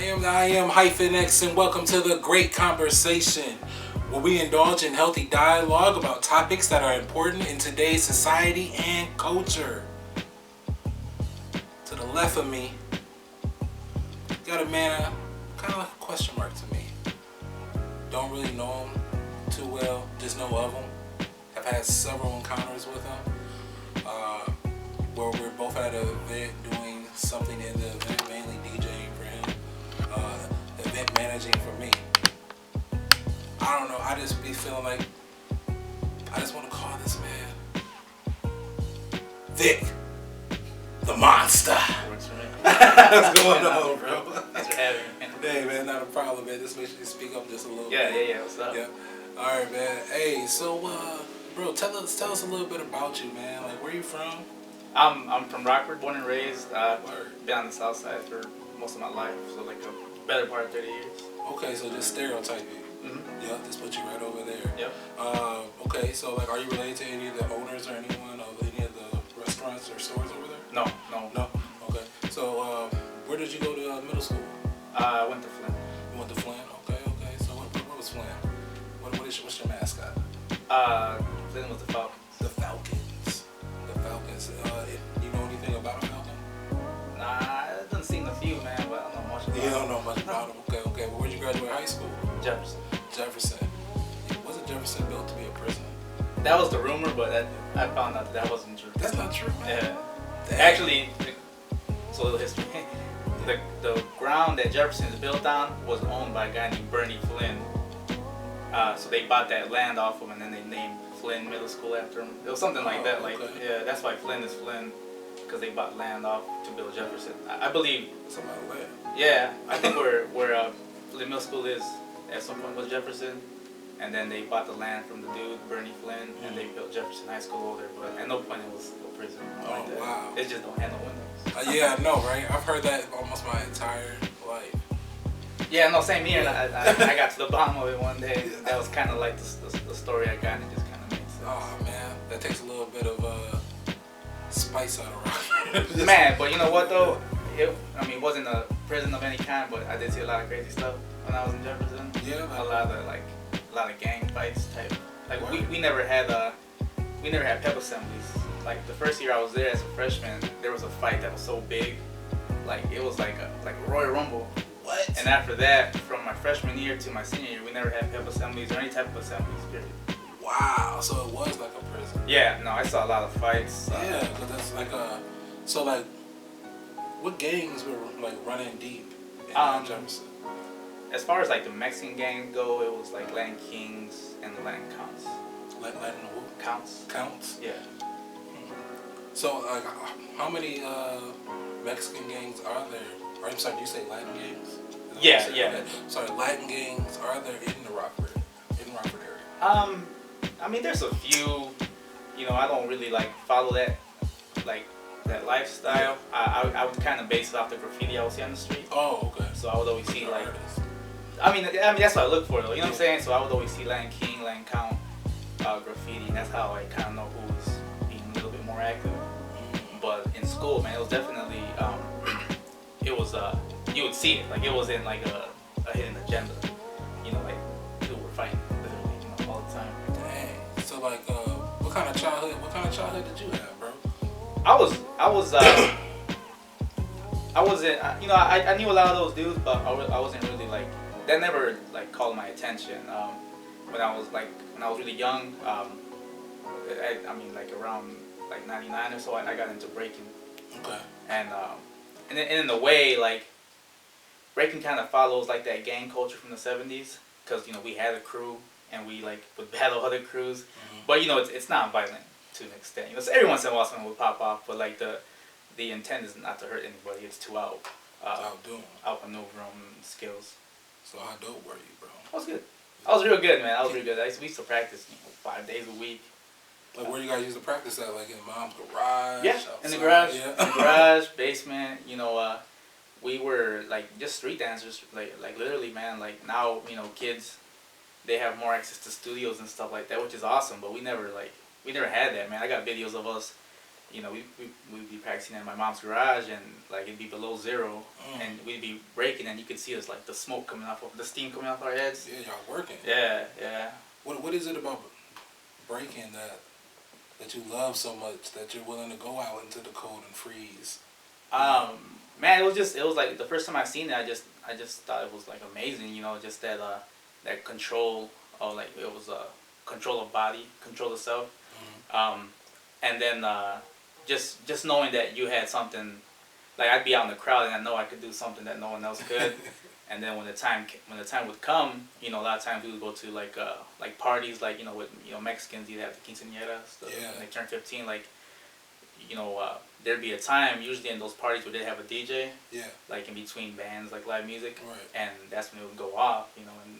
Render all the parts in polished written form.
I am Hyphen X, and welcome to the Great Conversation, where we indulge in healthy dialogue about topics that are important in today's society and culture. To the left of me, got a man, kind of like a question mark to me. Don't really know him too well, just know of him. Have had several encounters with him, where we're both at an event doing something in the event, mainly DJing for him, event managing for me. I don't know, I just be feeling like I just want to call this man Vic Da Monster. Works for me. What's going on, bro? Thanks for having me. Hey, man, not a problem, man. Just make sure you speak up just a little Yeah, bit. yeah. What's up? Yeah. All right, man. Hey, so, bro, tell us a little bit about you, man. Like, where you from? I'm from Rockford, born and raised. Word. Been on the south side for most of my life, so like a better part of 30 years. Okay, so just stereotyping. Mm-hmm. Yeah, just put you right over there. Yep. Okay, so like, are you related to any of the owners or anyone of any of the restaurants or stores over there? No. No. Okay. So, where did you go to middle school? I went to Flint. You went to Flint. Okay. So what was Flint? What's your mascot? Flint was the Falcons. The Falcons. The Falcons. You know anything about a Falcon? Nah, it doesn't seem a few, man, but I don't know much about You don't know much about them. Okay. Well, where'd you graduate high school? Jefferson. Jefferson. Wasn't Jefferson built to be a prison? That was the rumor, but I found out that wasn't true. That's not true, man. Yeah. Dang. Actually, it's a little history. The ground that Jefferson is built on was owned by a guy named Bernie Flynn. So they bought that land off him, and then they named Flynn Middle School after him. It was something like that. Like, okay. yeah, that's why Flynn is Flynn, because they bought land off to build Jefferson. I believe. Somebody land. Yeah, I think where Flynn Middle School is at some point was Jefferson, and then they bought the land from the dude Bernie Flynn, and they built Jefferson High School over there. But at no point it was a prison. Or like that. Wow. It just don't have no windows. Yeah, I know, right? I've heard that almost my entire life. Yeah, no, same here. And I got to the bottom of it one day. That was kind of like the story I got, and it just kind of makes sense. Oh man, that takes a little bit of spice out of rock. Man, but you know what though? It wasn't a prison of any kind, but I did see a lot of crazy stuff when I was in Jefferson. Yeah, a lot of gang fights type. Like we never had pep assemblies. Like the first year I was there as a freshman, there was a fight that was so big, like it was like a Royal Rumble. What? And after that, from my freshman year to my senior year, we never had pep assemblies or any type of assemblies, period. Wow, so it was like a prison. Yeah, no, I saw a lot of fights. Yeah, because that's like so like, what gangs were like running deep in Jefferson? As far as like the Mexican gangs go, it was like Latin Kings and the Latin Counts. Latin who? Counts? Counts? Yeah. So like, how many Mexican gangs are there? Or I'm sorry, do you say Latin gangs? Yeah. Okay. Sorry, Latin gangs are there in the Rockford area? I mean, there's a few. You know, I don't really like follow that lifestyle. I would kind of base it off the graffiti I would see on the street. Oh, okay. So I would always see like. Artists. I mean that's what I look for though. You know what I'm saying? So I would always see Latin King, Latin Count, graffiti, and that's how I kind of know who was being a little bit more active. But in school, man, it was definitely it was you would see it, like it wasn't like a hidden agenda. You know, like people were fighting literally, you know, all the time. Dang. So like, what kind of childhood did you have, bro? I wasn't, you know, I knew a lot of those dudes, but I wasn't really like, that never like called my attention. When I was really young, I mean like around like 99 or so, I got into breaking. Okay. And in a way, like, breaking kind of follows like that gang culture from the 70s, because, you know, we had a crew and we like would battle other crews, but you know, it's not violent to an extent. You know, so every once in a while someone would pop off, but like the intent is not to hurt anybody. It's to outmaneuver skills. So how dope were you, bro? I was good. I was real good, man. We used to practice, you know, 5 days a week. Like, where you guys used to practice at? Like in mom's garage? Yeah, outside? in the garage. Yeah. In the garage, basement. You know, we were like just street dancers. Like literally, man. Like now, you know, kids, they have more access to studios and stuff like that, which is awesome. But we never had that, man. I got videos of us, you know, we'd be practicing in my mom's garage, and like it'd be below zero, and we'd be breaking, and you could see us like the smoke coming off of the steam coming off our heads. Yeah, y'all working. Yeah, yeah. What is it about breaking that you love so much that you're willing to go out into the cold and freeze? Man, it was like the first time I seen it, I just thought it was like amazing, you know, just that control, or like it was control of body, control of self, and then just knowing that you had something, like I'd be out in the crowd and I know I could do something that no one else could, and then when the time would come, you know, a lot of times we would go to like parties, like, you know, with, you know, Mexicans, you'd have the quinceañeras, when they turn 15, like, you know, there'd be a time usually in those parties where they have a DJ, like in between bands, like live music, and that's when it would go off, you know, and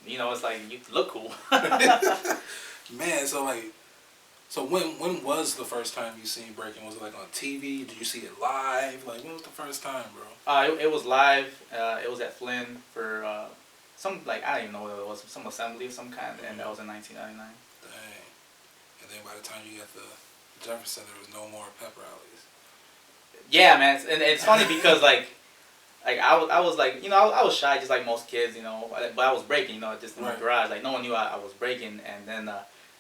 you know, it's like you look cool. Man, so when was the first time you seen breaking? Was it like on TV? Did you see it live? Like, when was the first time, bro? It was live. It was at Flynn for some, like, I don't even know what it was, some assembly of some kind, and that was in 1999. Dang. And then by the time you got the Jefferson, there was no more pep rallies. Yeah, man, and it's funny because like I was like, you know, I was shy just like most kids, you know, but I was breaking, you know, just in my garage, like no one knew I was breaking, and then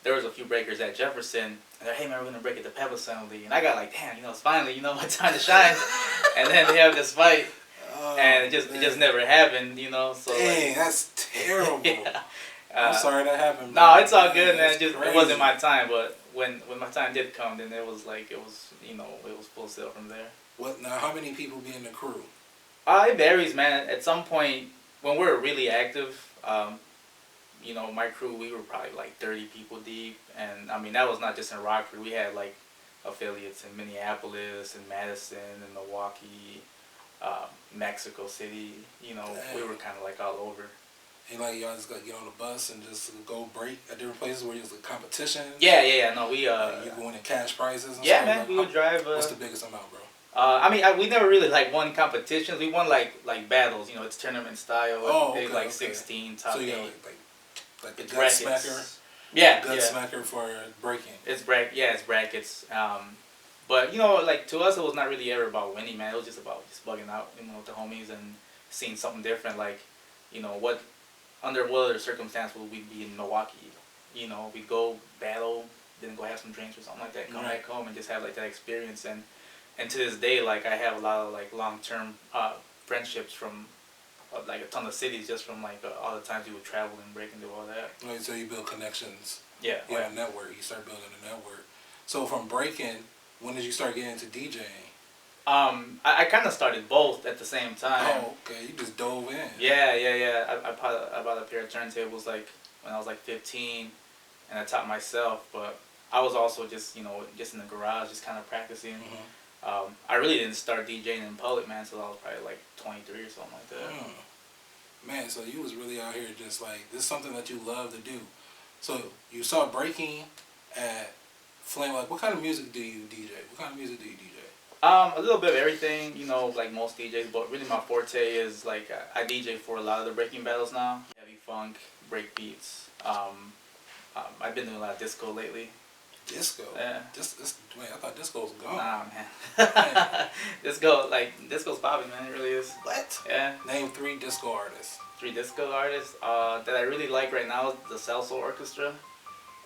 there was a few breakers at Jefferson, and they're, hey man, we're gonna break at the pep assembly, and I got like, damn, you know, it's finally, you know, my time to shine, and then they have this fight, and it just never happened, you know, so. Dang, like, that's terrible. Yeah. I'm sorry that happened. No, it's all good, man. It crazy. wasn't my time, but when my time did come, then it was you know, it was full sail from there. What now? How many people be in the crew? It varies, man. At some point, when we were really active, you know, my crew, we were probably like 30 people deep, and I mean that was not just in Rockford. We had like affiliates in Minneapolis, and Madison, and Milwaukee, Mexico City. You know, we were kind of like all over. And like y'all just gotta get on the bus and just go break at different places where there's like competitions. Yeah. No, we you going in cash prizes. And yeah, stuff? man. Like, we would drive. What's the biggest amount, bro? I mean, we never really like won competitions. We won like battles. You know, it's tournament style. Oh, okay, it's like 16 top 8. So you got like the gut brackets. smacker. Yeah, gut smacker for breaking. It's brackets. But you know, like to us, it was not really ever about winning, man. It was just about just bugging out, you know, with the homies and seeing something different. Like, you know, under what other circumstance would we be in Milwaukee? You know, we'd go battle, then go have some drinks or something like that, come back home and just have like that experience. And to this day, like I have a lot of like long-term friendships from like a ton of cities, just from like all the times we would travel and break and do all that. Right, so you build connections. Yeah. A network. You start building a network. So from breaking, when did you start getting into DJing? I kind of started both at the same time. Oh, okay. You just dove in. Yeah. I bought a pair of turntables like when I was like 15, and I taught myself. But I was also just, you know, just in the garage, just kind of practicing. I really didn't start DJing in public, man, until I was probably like 23 or something like that. Man, so you was really out here just like, this is something that you love to do. So you saw breaking at Flame. Like, what kind of music do you DJ? What kind of music do you DJ? A little bit of everything, you know, like most DJs, but really my forte is like I DJ for a lot of the breaking battles now. Heavy funk, break beats. I've been doing a lot of disco lately. Disco? Yeah. Wait, I thought disco was gone. Nah, man. Disco's popping, man. It really is. What? Yeah. Name 3 disco artists. 3 disco artists that I really like right now is the Salsa Orchestra.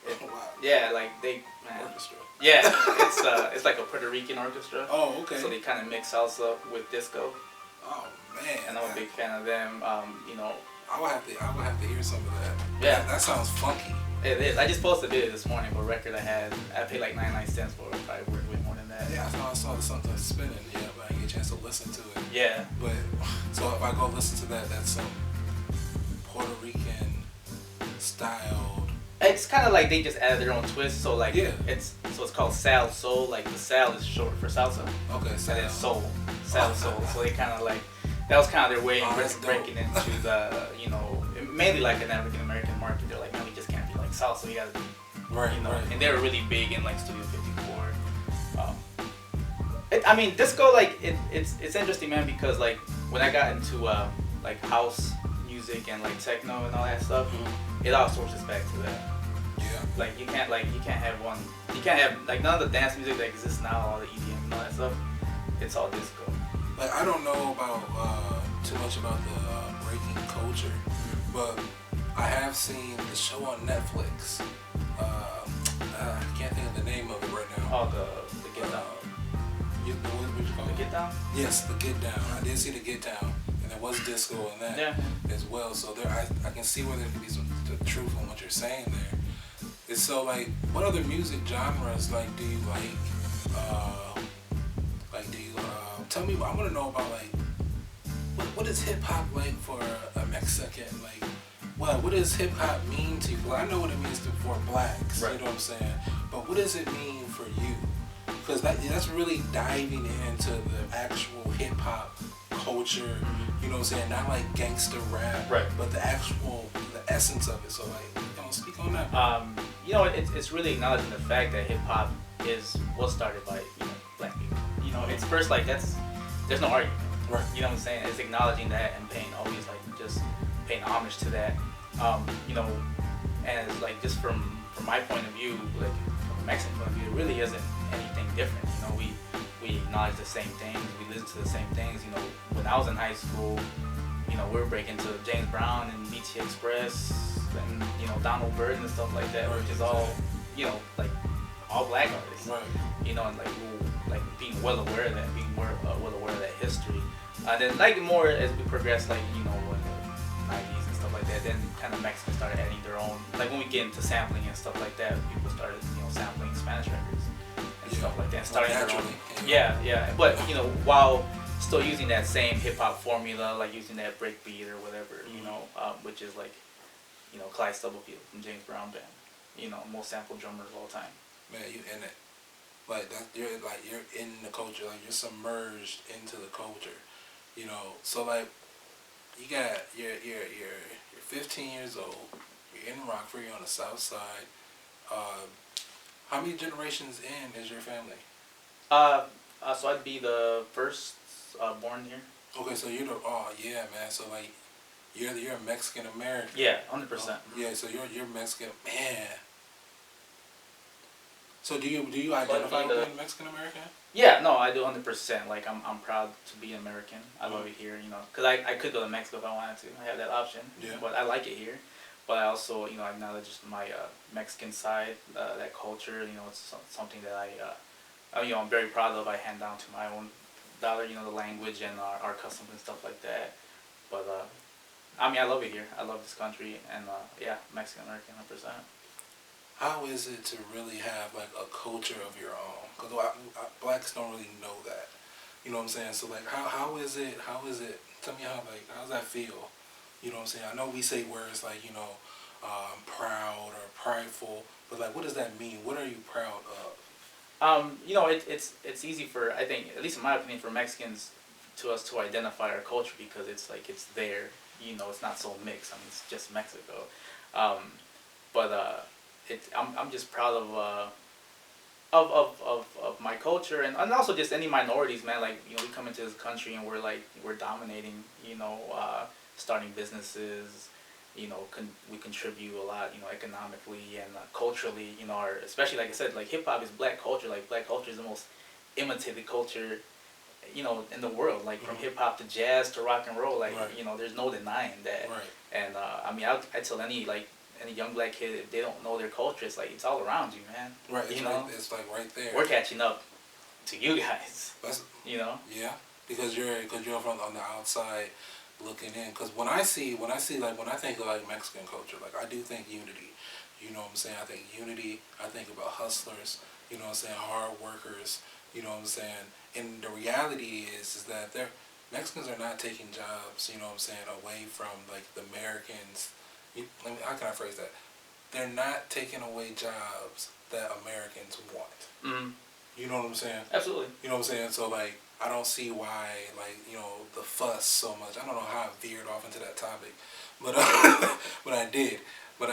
Wow. Yeah, like they. Man. Orchestra. Yeah, it's like a Puerto Rican orchestra. Oh, okay. So they kind of mix salsa with disco. Oh man. And I'm a big fan of them. You know. I would have to hear some of that. Yeah. That sounds funky. It is. I just posted a video this morning for a record I paid like 99 cents for it. Probably worth way more than that. Yeah, I saw something spinning. Yeah, but I didn't get a chance to listen to it. Yeah. But so if I go listen to that, that's some Puerto Rican styled. It's kind of like they just added their own twist. So like it's called Sal Soul. Like the Sal is short for salsa. Okay. Sal. And then soul. Sal Soul. So they kind of like that was kind of their way of breaking into the, you know, mainly like an African American market. They're like, man, we just can't be like salsa. We gotta be, right, you know. Right. And they were really big in like Studio 54. I mean, disco, like it's interesting, man, because like when I got into like house music and like techno and all that stuff, it all sources back to that. Yeah. Like you can't have one. You can't have like none of the dance music that exists now, all the EDM and all that stuff. It's all disco. Like I don't know about too much about the breaking culture, but I have seen the show on Netflix. I can't think of the name of it right now. Oh, the Get Down. What you call The it? Get Down. Yes, the Get Down. I did see the Get Down, and there was disco in that as well. So there, I can see where there could be some the truth in what you're saying there. It's so like, what other music genres like do you like? Do you tell me? I want to know about like what is hip hop like for a Mexican? Like, what does hip hop mean to you? Well, I know what it means for blacks. Right. You know what I'm saying? But what does it mean for you? Because that's really diving into the actual hip hop culture. You know what I'm saying? Not like gangster rap, Right. but the essence of it. So like, speak on that. It's really acknowledging the fact that hip hop was started by black people. It's first like there's no argument. Right. You know what I'm saying? It's acknowledging that and just paying homage to that. And it's like just from my point of view, like from a Mexican point of view, it really isn't anything different. We acknowledge the same things, we listen to the same things. When I was in high school, we were breaking to James Brown and BT Express and Donald Byrd and stuff like that, which is all like all black artists. Right. And like being well aware of that, being well aware of that history. Then like more as we progress, like in the 90s and stuff like that, then kind of Mexicans started adding their own. Like when we get into sampling and stuff like that, people started sampling Spanish records and stuff like that, and starting their own. Yeah. But while still using that same hip hop formula, like using that break beat or whatever, which is like Clyde Stubblefield from James Brown Band, most sampled drummer of all time. Man, you in it. Like that, you're in the culture, like you're submerged into the culture, So like, you're 15 years old. You're in Rockford. You're on the south side. How many generations in is your family? So I'd be the first born here. Okay, so you're man. So like, you're a Mexican American. Yeah, 100%. Yeah, so you're Mexican, man. So do you identify with being Mexican American? Yeah, no, I do 100%. Like I'm proud to be American. I love it here, because I could go to Mexico if I wanted to. I have that option. Yeah. But I like it here. But I also, acknowledge just my Mexican side, that culture. It's something that I'm very proud of. I hand down to my own daughter, the language and our customs and stuff like that. But I love it here. I love this country, and Mexican American 100%. How is it to really have like a culture of your own? Because blacks don't really know that. You know what I'm saying? So like, how is it? Tell me how does that feel? You know what I'm saying? I know we say words like proud or prideful, but like, what does that mean? What are you proud of? It's easy for, I think, at least in my opinion, for Mexicans to identify our culture because it's like it's there. It's not so mixed. It's just Mexico. I'm just proud of my culture and also just any minorities, man. Like we come into this country and we're dominating. Starting businesses. We contribute a lot. Economically and culturally. Especially like I said, like hip hop is black culture. Like black culture is the most imitated culture. In the world, like from hip hop to jazz to rock and roll. Like there's no denying that. Right. And I tell any young black kid, if they don't know their culture, it's like it's all around you, man. Right. It's like right there. We're catching up to you guys. Yeah, because you're from on the outside looking in. Because when I think of like Mexican culture, like I do think unity. You know what I'm saying? I think unity. I think about hustlers. You know what I'm saying? Hard workers. You know what I'm saying? And the reality is that Mexicans are not taking jobs. You know what I'm saying? Away from like the Americans. How can I phrase that? They're not taking away jobs that Americans want. Mm-hmm. You know what I'm saying? Absolutely. You know what I'm saying? So like, I don't see why the fuss so much. I don't know how I veered off into that topic, but but I did. But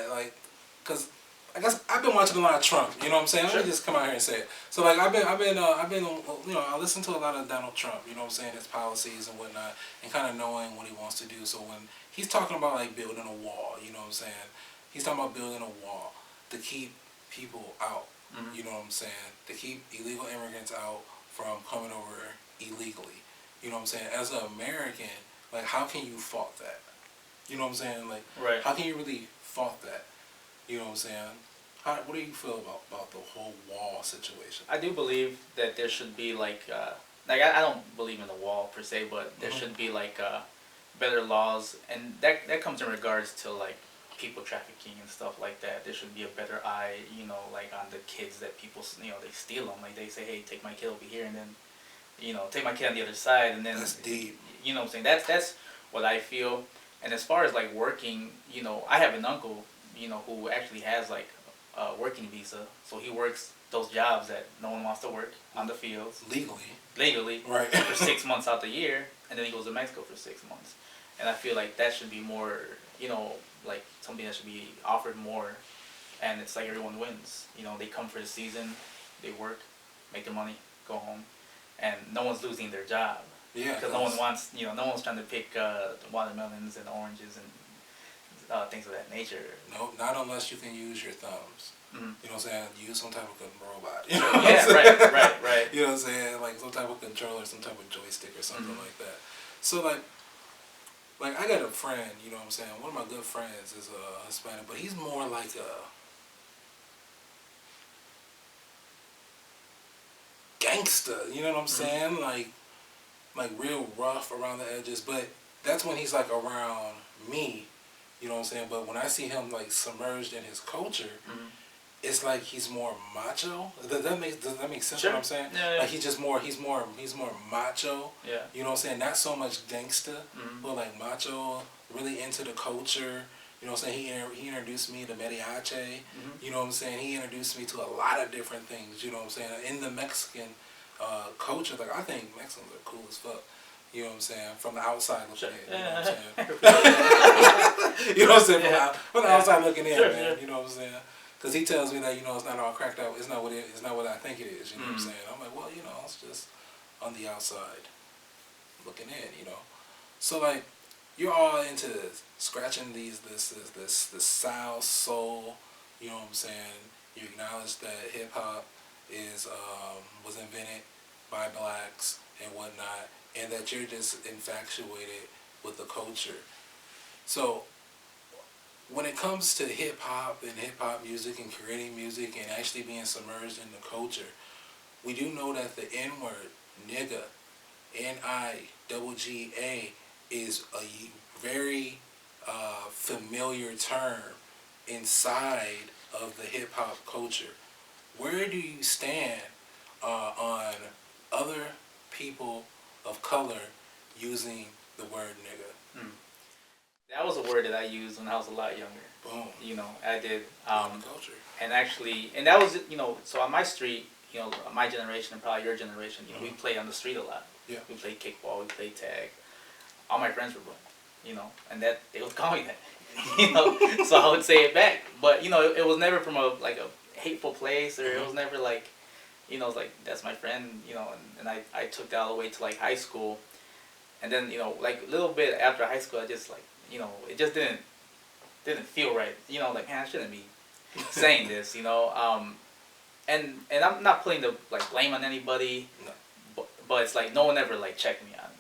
like, cause I guess I've been watching a lot of Trump. You know what I'm saying? Let me just come out here and say it. So like, I've been I listen to a lot of Donald Trump. You know what I'm saying? His policies and whatnot, and kind of knowing what he wants to do. So when he's talking about like building a wall, you know what I'm saying? He's talking about building a wall. to keep people out. Mm-hmm. You know what I'm saying? To keep illegal immigrants out from coming over illegally. You know what I'm saying? As an American, like, how can you fault that? You know what I'm saying? Like, Right. how can you really fault that? You know what I'm saying? What do you feel about the whole wall situation? I do believe that there should be I don't believe in the wall per se, but there should be better laws, and that comes in regards to like people trafficking and stuff like that. There should be a better eye, like on the kids that people, they steal them. Like they say, hey, take my kid over here, and then, take my kid on the other side, and then That's deep. You know what I'm saying? That's what I feel. And as far as like working, I have an uncle, who actually has like a working visa, so he works those jobs that no one wants to work on the fields legally, right, for 6 months out the year, and then he goes to Mexico for 6 months. And I feel like that should be more, like something that should be offered more, and it's like everyone wins. They come for the season, they work, make their money, go home, and no one's losing their job. Yeah. Because no one wants, no one's trying to pick watermelons and oranges and things of that nature. No, not unless you can use your thumbs. Mm-hmm. You know what I'm saying? Use some type of robot. Yeah, right. You know what I'm saying? Like some type of controller, some type of joystick or something like that. So like I got a friend, you know what I'm saying? One of my good friends is a Hispanic, but he's more like a gangster, you know what I'm saying? Like real rough around the edges, but that's when he's like around me, you know what I'm saying? But when I see him like submerged in his culture, it's like he's more macho. Does that make sense? Sure. What I'm saying? Yeah. Like he's more macho. Yeah. You know what I'm saying? Not so much gangster, but like macho, really into the culture. You know what I'm saying? He introduced me to mariachi. You know what I'm saying? He introduced me to a lot of different things. You know what I'm saying? In the Mexican culture, like I think Mexicans are cool as fuck. You know what I'm saying? From the outside looking in. You know what I'm saying? You know what I'm saying? From the outside looking in, man. You know what I'm saying? Because he tells me that, it's not all cracked out. It's not what I think it is. You know what I'm saying? I'm like, well, it's just on the outside looking in. So like, you're all into scratching this South soul. You know what I'm saying? You acknowledge that hip hop was invented by blacks and whatnot, and that you're just infatuated with the culture. So when it comes to hip hop and hip hop music and creating music and actually being submerged in the culture, we do know that the N word, nigga, N-I-G-G-A, is a very familiar term inside of the hip hop culture. Where do you stand on other people of color using the word nigga? That was a word that I used when I was a lot younger. Boom. I did. Culture. And actually, and that was, so on my street, my generation and probably your generation, we played on the street a lot. Yeah. We played kickball, we played tag. All my friends were black, and that they would call me that, so I would say it back. But it was never from a hateful place, or it was never like, it's like that's my friend, and I took that all the way to like high school, and then like a little bit after high school, I just like it just didn't feel right, like man, I shouldn't be saying this, and I'm not putting the like blame on anybody, but it's like no one ever like checked me on it.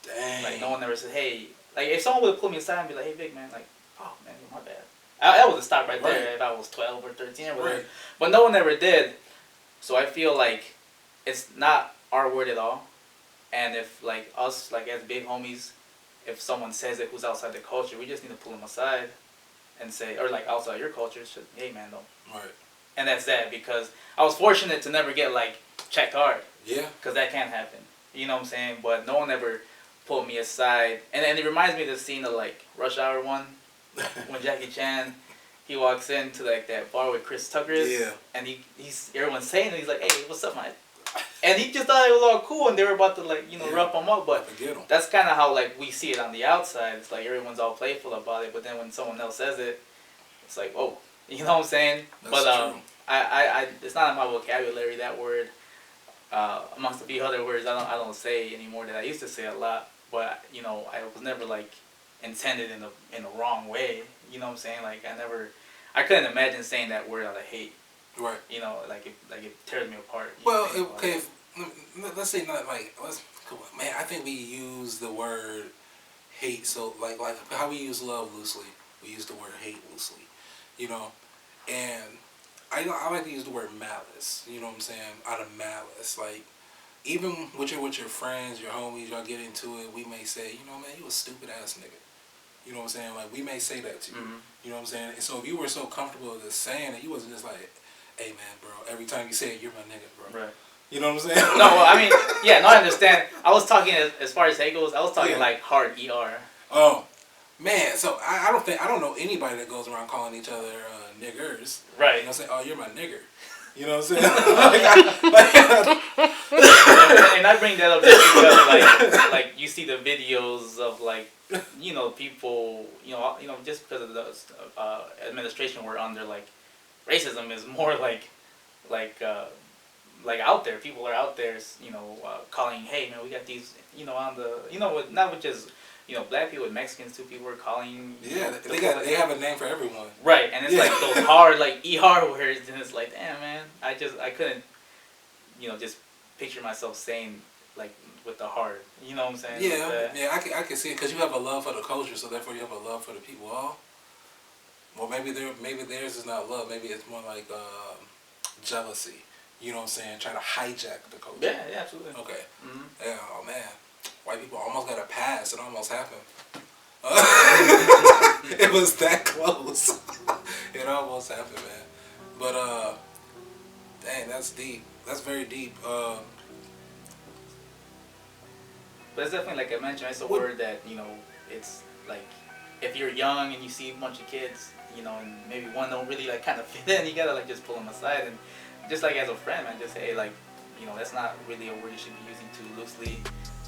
Dang. Like no one ever said, hey, like if someone would pull me aside and be like, hey Vic, man, like, oh man, my bad. That would have stopped right there if I was 12 or 13 or whatever. Right. But no one ever did. So I feel like it's not our word at all. And if like us, like as big homies, if someone says it who's outside the culture, we just need to pull them aside and say, or like outside your culture, hey man, don't. Right. And that's that, because I was fortunate to never get like checked hard. Yeah. Because that can't happen. You know what I'm saying? But no one ever pulled me aside. And it reminds me of the scene of like Rush Hour 1, when Jackie Chan, he walks into like that bar with Chris Tucker is, and everyone's saying it, he's like, hey, what's up, man? And he just thought it was all cool, and they were about to like, rough him up, but that's kind of how like we see it on the outside. It's like everyone's all playful about it, but then when someone else says it, it's like, oh, you know what I'm saying? That's true. I it's not in my vocabulary, that word. Amongst a few other words, I don't say anymore that I used to say a lot, but I was never like intended in the wrong way. You know what I'm saying? Like I I couldn't imagine saying that word out of hate. Right. You know, like it tears me apart. Well, okay. Let's say not like man. I think we use the word hate so like how we use love loosely. We use the word hate loosely. You know, and I like to use the word malice. You know what I'm saying? Out of malice, like. Even with your friends, your homies, y'all get into it, we may say, you know, man, you a stupid ass nigga. You know what I'm saying? Like, we may say that to you. Mm-hmm. You know what I'm saying? And so if you were so comfortable with just saying it, you wasn't just like, hey, man, bro, every time you say it, you're my nigga, bro. Right. You know what I'm saying? No, well, I mean, yeah, no, I understand. I was talking, as far as hate goes, I was talking like hard ER. Oh, man, so I don't know anybody that goes around calling each other niggers. Right. You know what I'm saying? Oh, you're my nigger. You know what I'm saying? And I bring that up just because, like you see the videos of like, you know, people, you know, just because of the administration we're under, like, racism is more like out there. People are out there, you know, calling, hey man, we got these, you know, on the, you know, not with just, you know, black people and Mexicans too. People are calling. Yeah, they have a name for everyone. Right, and it's like those hard like ER words, and it's like, damn man, I couldn't, you know, just picture myself saying like with the heart. You know what I'm saying? Yeah, I can see it because you have a love for the culture, so therefore you have a love for the people. Oh, well maybe theirs is not love. Maybe it's more like jealousy. You know what I'm saying? Trying to hijack the culture. Yeah, absolutely. Okay. Mm-hmm. Yeah. Oh man. White people almost got a pass. It almost happened. It was that close. It almost happened, man. But dang, that's deep. That's very deep. But it's definitely, like I mentioned, it's a word that, you know, it's like if you're young and you see a bunch of kids, you know, and maybe one don't really like kind of fit in, you gotta like just pull them aside and just like as a friend, man, just say, hey, like, you know, that's not really a word you should be using too loosely.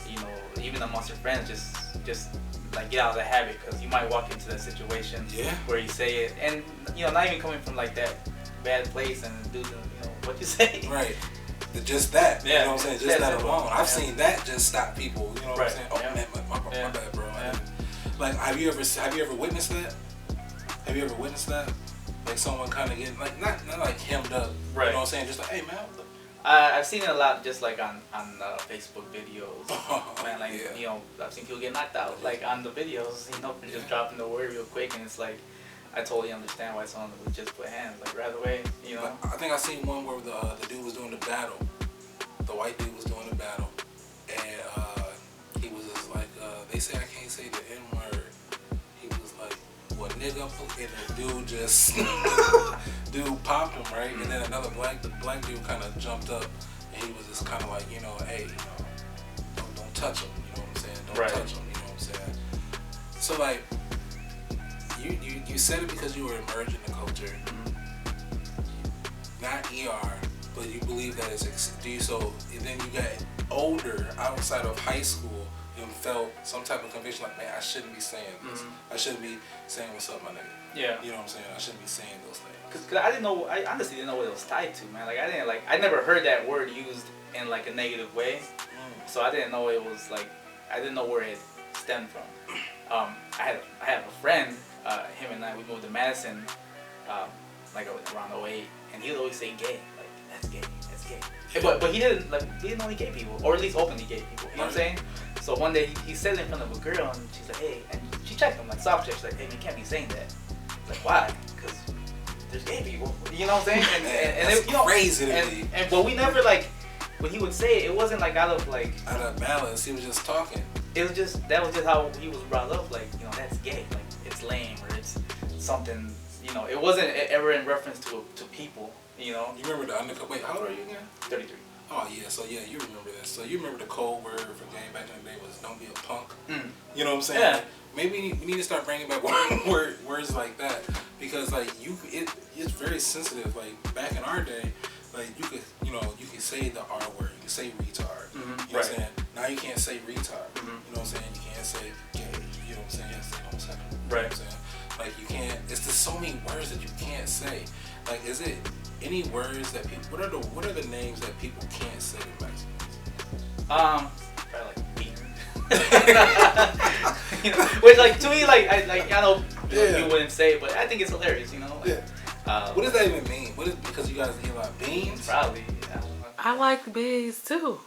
You know, even amongst your friends, just like get out of the habit, because you might walk into that situation where you say it, and you know, not even coming from like that bad place and do the, you know, what you say. Right. Just that. Yeah. You know what I'm saying? Just that alone. I've seen that just stop people. You know what I'm saying? Oh man, my bad, bro. Yeah. Like, have you ever witnessed that? Have you ever witnessed that? Like someone kind of getting like not like hemmed up. Right. You know what I'm saying? Just like, hey man. I've seen it a lot, just like on Facebook videos. Man, like you know, I've seen people get knocked out like on the videos, you know, for just dropping the word real quick, and it's like I totally understand why someone would just put hands like right away, you know. I think I seen one where the dude was doing the battle, the white dude was doing the battle, and he was just like, they say I can't say the N word. He was like, what nigga? And the dude just dude popped him, right? And then another black dude kind of jumped up, and he was just kind of like, you know, hey, you know, don't touch him, you know what I'm saying? Don't touch him, you know what I'm saying? So like, you said it because you were immersed in the culture, not ER, but you believe that it's so. And then you got older, outside of high school, and felt some type of conviction, like, man, I shouldn't be saying this. I shouldn't be saying what's up, my nigga. Yeah. You know what I'm saying? I shouldn't be saying those things. Cause I didn't know. I honestly didn't know what it was tied to, man. Like I never heard that word used in like a negative way. So I didn't know it was like, I didn't know where it stemmed from. I had a friend, him and I, we moved to Madison, like around 08, and he would always say gay, like that's gay. But he didn't know any gay people, or at least openly gay people. You know what I'm saying? So one day he said it in front of a girl, and she's like, hey, and she checked him, like soft checked, she's like, hey, man, you can't be saying that. Like, why? Because there's gay people. You know what I'm saying? And that's it, you know, crazy to me. But we never like, when he would say it, it wasn't like out of balance. He was just talking. It was just, that was just how he was brought up. Like, you know, that's gay. Like, it's lame, or it's something. You know, it wasn't ever in reference to people. You know. You remember the undercover? Wait, how old are you again? 33. Oh yeah, so yeah, you remember that. So you remember the code word for game back in the day was "don't be a punk." You know what I'm saying? Yeah. Maybe we need to start bringing back words like that, because like it's very sensitive. Like back in our day, like you could say the R word, you could say retard. You know what I'm saying? Now you can't say retard. You know what I'm saying? You can't say gay. You know what I'm saying? You can't say homosexual. You know what I'm saying? Like you can't. It's just so many words that you can't say. Like, is it any words that people? What are the names that people can't say to Mexicans? Probably like beaten. You know, which like to me, like I know you wouldn't say, but I think it's hilarious. You know. Like, What does that even mean? What is because you guys eat a lot of beans? Probably. I like beans too.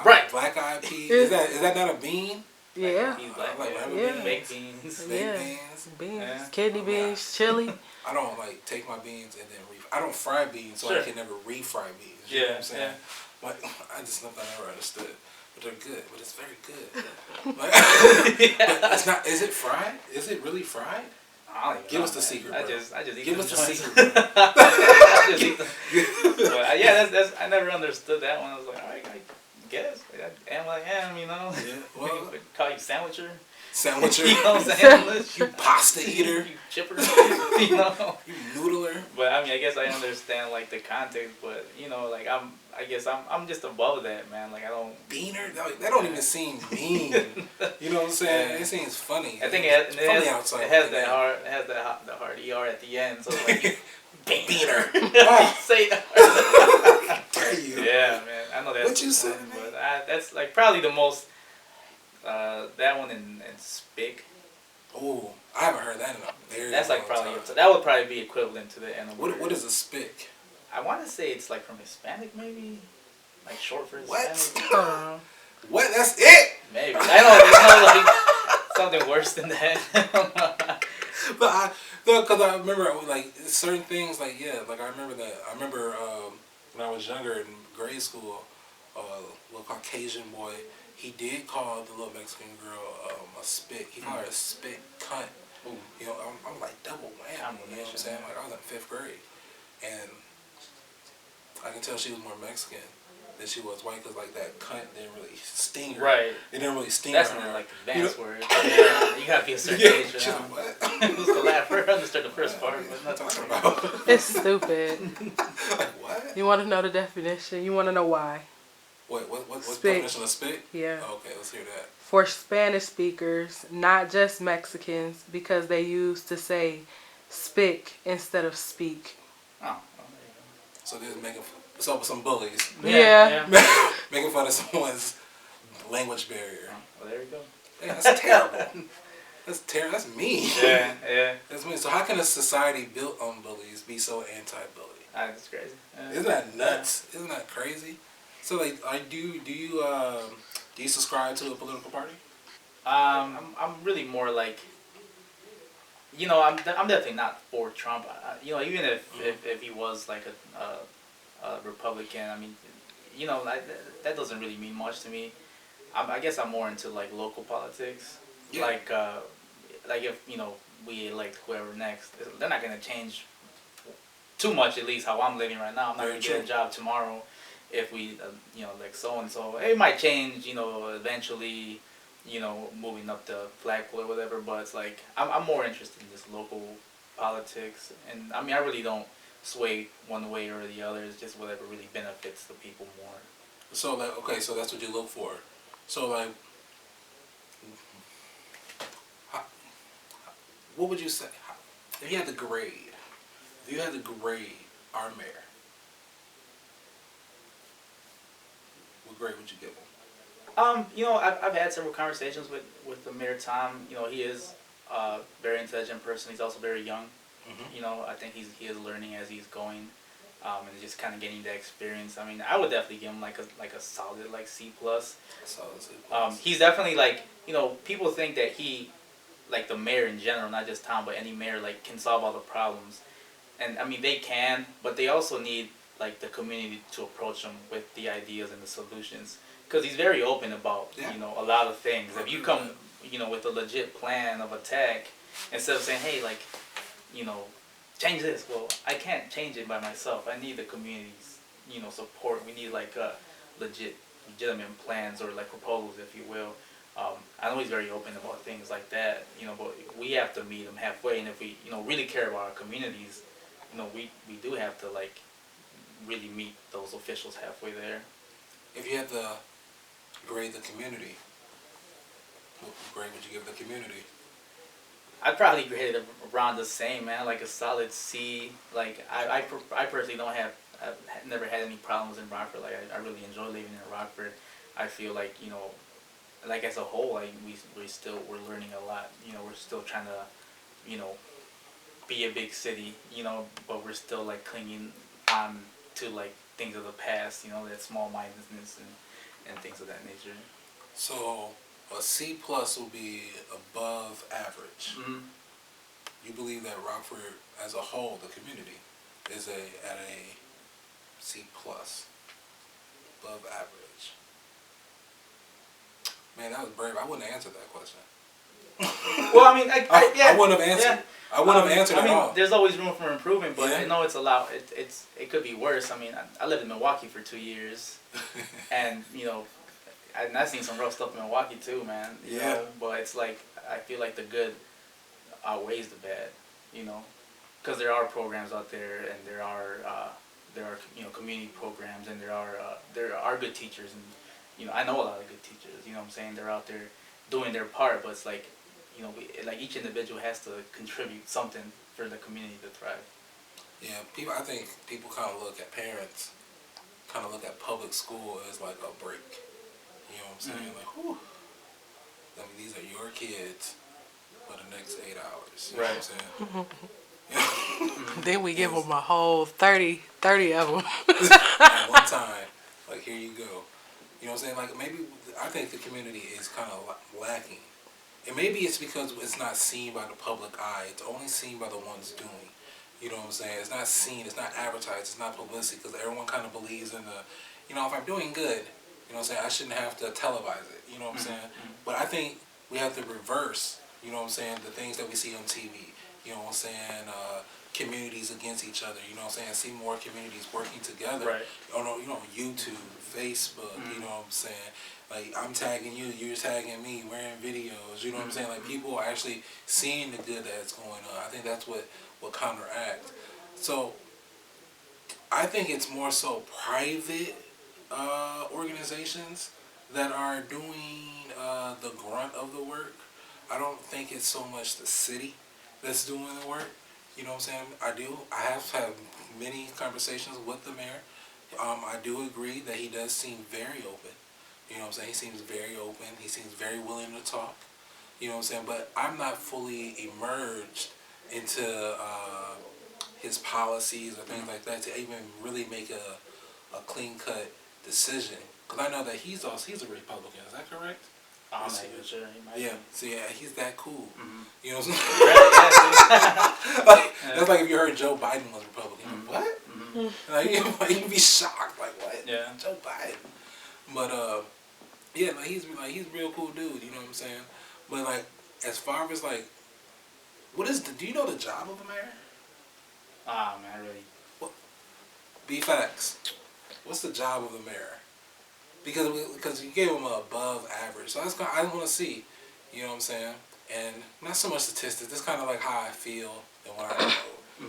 Right. Black eyed peas. Is that not a bean? Yeah. Black, like yeah. baked beans. Yeah. Beans. Beans, Yeah. kidney beans, chili. I don't like take my beans and then I don't fry beans, so Sure. I can never refry beans. You know what I'm saying? Yeah. Like I just something I never understood. But they're good. But it's very good. Like, but it's not. Is it fried? Is it really fried? I don't even Give know, us the secret, I bro. just eat Give them us the joints. secret, bro. I just eat them. But, yeah, that's I never understood that one. I was like, all right, I guess I am what I am, you know. Yeah, well, We call you sandwicher. sandwicher. You know what I'm saying? You pasta eater. You chipper. You know. You noodler. But I mean, I guess I understand like the context, but you know, like I guess I'm just above that, man. Like I don't. Beaner? That don't even seem mean. You know what I'm saying? Yeah. It seems funny. I think From the outside. it has that hard, the hard ER at the end, so it's like Beaner. say that. Dare you? Yeah, man. I know that's What you said, but that's like probably the most. That one and Spick. Oh, I haven't heard that in a very That's like long probably time. that would probably be equivalent to the N word. What is a spick? I want to say it's like from Hispanic, maybe, like short for What? Hispanic. What? That's it? Maybe I don't know. Like something worse than that. But because I remember like certain things like like I remember when I was younger in grade school, a little Caucasian boy, he did call the little Mexican girl a spit. He called her a spit cunt. Ooh. You know, I'm like double whammy. You know what I'm saying? Like I was in 5th grade, and I can tell she was more Mexican than she was white because like that cunt didn't really sting her. Right. It didn't really sting That's her. not like the advanced word. Yeah, you gotta be a certain age for She's that. like, what? It was the last word. I understood the first part, but What not are you the talking second. about? It's stupid. Like what? You want to know the definition? You want to know why? What's the Spit. definition of spit? Yeah. Okay, let's hear that. For Spanish speakers, not just Mexicans, because they used to say spick instead of speak. Oh, well, So they're making what's up with some bullies, there you go. Yeah. making fun of someone's language barrier. Oh, well, there you go. Yeah, that's terrible. That's terrible. That's mean. Yeah. That's mean. So how can a society built on bullies be so anti-bully? That's crazy. Isn't that nuts? Isn't that crazy? So like, do you subscribe to a political party? I'm really more like, you know, I'm definitely not for Trump. You know, even if he was like a Republican, I mean, you know, that doesn't really mean much to me. I guess I'm more into like local politics. Yeah. Like if you know we elect whoever next, they're not gonna change too much. At least how I'm living right now, I'm not Very gonna get true. a job tomorrow. If we, you know, like so and so, it might change, you know, eventually, you know, moving up the flagpole or whatever. But it's like I'm more interested in just local politics, and I mean I really don't sway one way or the other. It's just whatever really benefits the people more. So like, okay, so that's what you look for. So like, what would you say if you had to grade? If you had to grade our mayor, what grade would you give him? You know, I've had several conversations with the mayor Tom. You know, he is a very intelligent person. He's also very young. Mm-hmm. You know, I think he is learning as he's going, and just kind of getting the experience. I mean, I would definitely give him like a solid like C plus. He's definitely like, you know, people think that he, like the mayor in general, not just Tom, but any mayor like can solve all the problems, and I mean they can, but they also need like the community to approach them with the ideas and the solutions. Because he's very open about, you know, a lot of things. If you come, you know, with a legit plan of attack, instead of saying, hey, like, you know, change this. Well, I can't change it by myself. I need the community's, you know, support. We need like legitimate plans or like proposals, if you will. I know he's very open about things like that, you know, but we have to meet him halfway. And if we, you know, really care about our communities, you know, we do have to like really meet those officials halfway there. If you had to grade the community, what grade would you give the community? I'd probably grade it around the same, man, like a solid C. Like I personally don't have, I've never had any problems in Rockford. Like I really enjoy living in Rockford. I feel like, you know, like as a whole, like we're learning a lot. You know, we're still trying to, you know, be a big city, you know, but we're still like clinging on to like things of the past, you know, that small mindedness and things of that nature. So a C plus will be above average. Mm-hmm. You believe that Rockford as a whole, the community, is at a C plus, above average. Man, that was brave. I wouldn't have answered that question. Well, I mean, yeah, I wouldn't have answered. yeah. I wouldn't have answered I mean, at all. there's always room for improvement, but Yeah. I know it's allowed. It could be worse. I mean, I lived in Milwaukee for 2 years, and you know, I've seen some rough stuff in Milwaukee too, man. You know, but it's like I feel like the good outweighs the bad, you know, because there are programs out there, and there are you know, community programs, and there are good teachers, and you know, I know a lot of good teachers. You know what I'm saying? They're out there doing their part, but it's like, you know, like each individual has to contribute something for the community to thrive. Yeah, I think people kind of look at parents, kind of look at public school as like a break. You know what I'm saying? Like, whew. I mean, these are your kids for the next 8 hours. You know what I'm saying? Then we give them a whole 30 of them. At one time, like, here you go. You know what I'm saying? Like, maybe I think the community is kind of lacking. And maybe it's because it's not seen by the public eye. It's only seen by the ones doing. You know what I'm saying? It's not seen. It's not advertised. It's not publicity, because everyone kind of believes in the, you know, if I'm doing good, you know what I'm saying, I shouldn't have to televise it. You know what I'm saying? But I think we have to reverse, you know what I'm saying, the things that we see on TV. You know what I'm saying? Communities against each other. You know what I'm saying? See more communities working together. Right. You know, YouTube, Facebook. You know what I'm saying? Like, I'm tagging you, you're tagging me, wearing videos. You know what I'm saying? Like, people are actually seeing the good that's going on. I think that's what counteract. So I think it's more so private organizations that are doing the grunt of the work. I don't think it's so much the city that's doing the work. You know what I'm saying? I have had many conversations with the mayor. I do agree that he does seem very open. You know what I'm saying? He seems very open. He seems very willing to talk. You know what I'm saying? But I'm not fully emerged into his policies or things like that to even really make a clean-cut decision. Because I know that he's a Republican. Is that correct? I'm not even sure. He might Yeah. be. So yeah, he's that cool. You know what I'm Right, saying? Like, that's like if you heard Joe Biden was Republican. What? Like, you'd be shocked. Like, what? Yeah. Joe Biden. But yeah, like he's a real cool dude. You know what I'm saying? But like, as far as like, do you know the job of the mayor? Ah, man, really. B-Facts. What's the job of the mayor? Because you gave him an above average, so I want to see, you know what I'm saying, and not so much statistics. It's kind of like how I feel and what I know,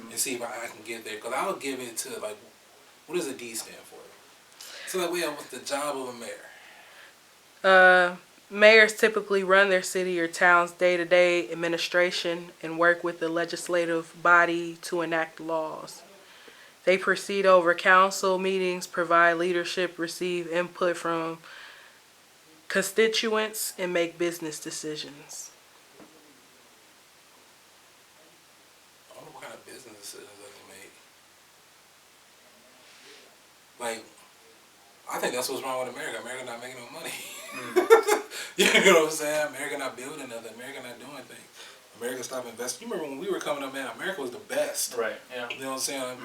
and see if I can get there. Because I'll give it to like, what does a D stand for? So like, what's the job of a mayor? Mayors typically run their city or town's day-to-day administration and work with the legislative body to enact laws. They proceed over council meetings, provide leadership, receive input from constituents, and make business decisions. I don't know what kind of business decisions I can make. Like, I think that's what's wrong with America. America not making no money. You know what I'm saying? America not building nothing. America not doing things. America stop investing. You remember when we were coming up, man, America was the best. Right, yeah. You know what I'm saying?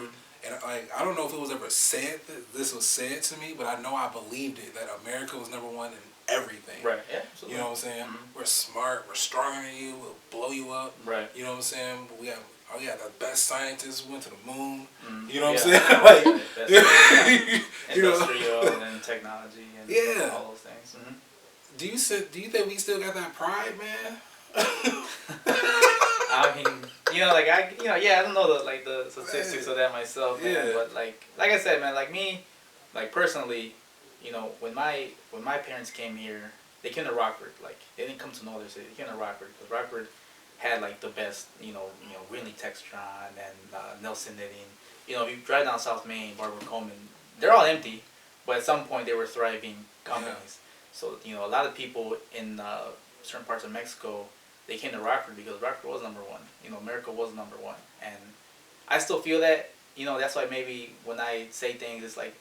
And like, I don't know if it was ever said that this was said to me, but I know I believed it, that America was number one in everything. Right, yeah, absolutely. You know what I'm saying? We're smart, we're stronger than you, we'll blow you up. Right. You know what I'm saying? We got the best scientists, went to the moon. You know what I'm Yeah. saying? Like, Industrial you know. and technology and Yeah. all those things. Do you think we still got that pride, man? I mean, I don't know the statistics of that myself, man. Yeah. But like I said, man, like me, like personally, you know, when my parents came here, they came to Rockford. Like, they didn't come to no other city. They came to Rockford because Rockford had like the best, Greenlee Textron and Nelson Knitting. You know, if you drive down South Main, Barbara Coleman, they're all empty, but at some point they were thriving companies. So, a lot of people in certain parts of Mexico they came to Rockford because Rockford was number one. You know, America was number one, and I still feel that. You know, that's why maybe when I say things, it's like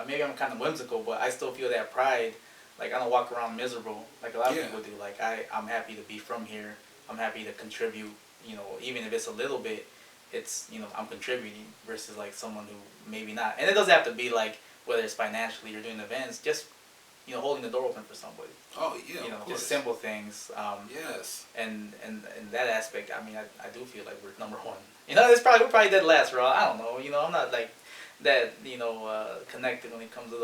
maybe I'm kind of whimsical, but I still feel that pride. Like I don't walk around miserable like a lot of people do. Like I'm happy to be from here. I'm happy to contribute. You know, even if it's a little bit, it's, you know, I'm contributing versus like someone who maybe not. And it doesn't have to be like whether it's financially or doing events, just, you know, holding the door open for somebody. Oh yeah, you know, of course. just simple things. Yes. And in that aspect, I mean, I do feel like we're number one. You know, we're probably dead last, bro. I don't know. You know, I'm not like that. You know, connected when it comes to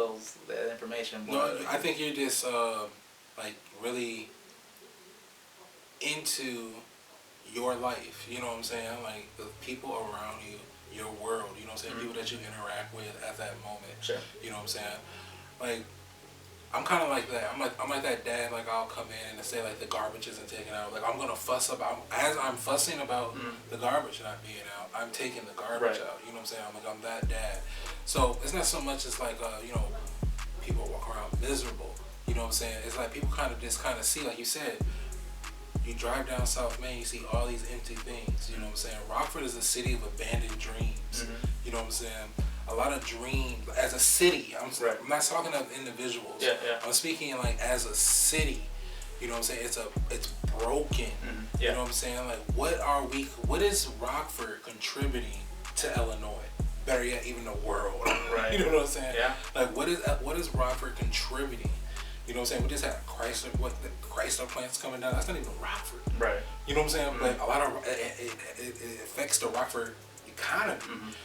that information. But no, I think you're just like really into your life. You know what I'm saying? Like the people around you, your world. You know what I'm saying? People that you interact with at that moment. Sure. You know what I'm saying? Like, I'm kind of like that. I'm like that dad. Like I'll come in and say like the garbage isn't taken out. Like I'm gonna fuss about as I'm fussing about the garbage not being out. I'm taking the garbage out. You know what I'm saying? I'm that dad. So it's not so much as like you know, people walk around miserable. You know what I'm saying? It's like people kind of see, like you said. You drive down South Main, you see all these empty things. You know what I'm saying? Rockford is a city of abandoned dreams. You know what I'm saying? A lot of dreams as a city. I'm not talking of individuals. Yeah. I'm speaking like as a city. You know what I'm saying? It's broken. You know what I'm saying? Like what is Rockford contributing to Illinois? Better yet, even the world. Right. You know what I'm saying? Yeah. Like what is Rockford contributing? You know what I'm saying? We just had Chrysler plants coming down. That's not even Rockford. Right. You know what I'm saying? But a lot of it affects the Rockford economy.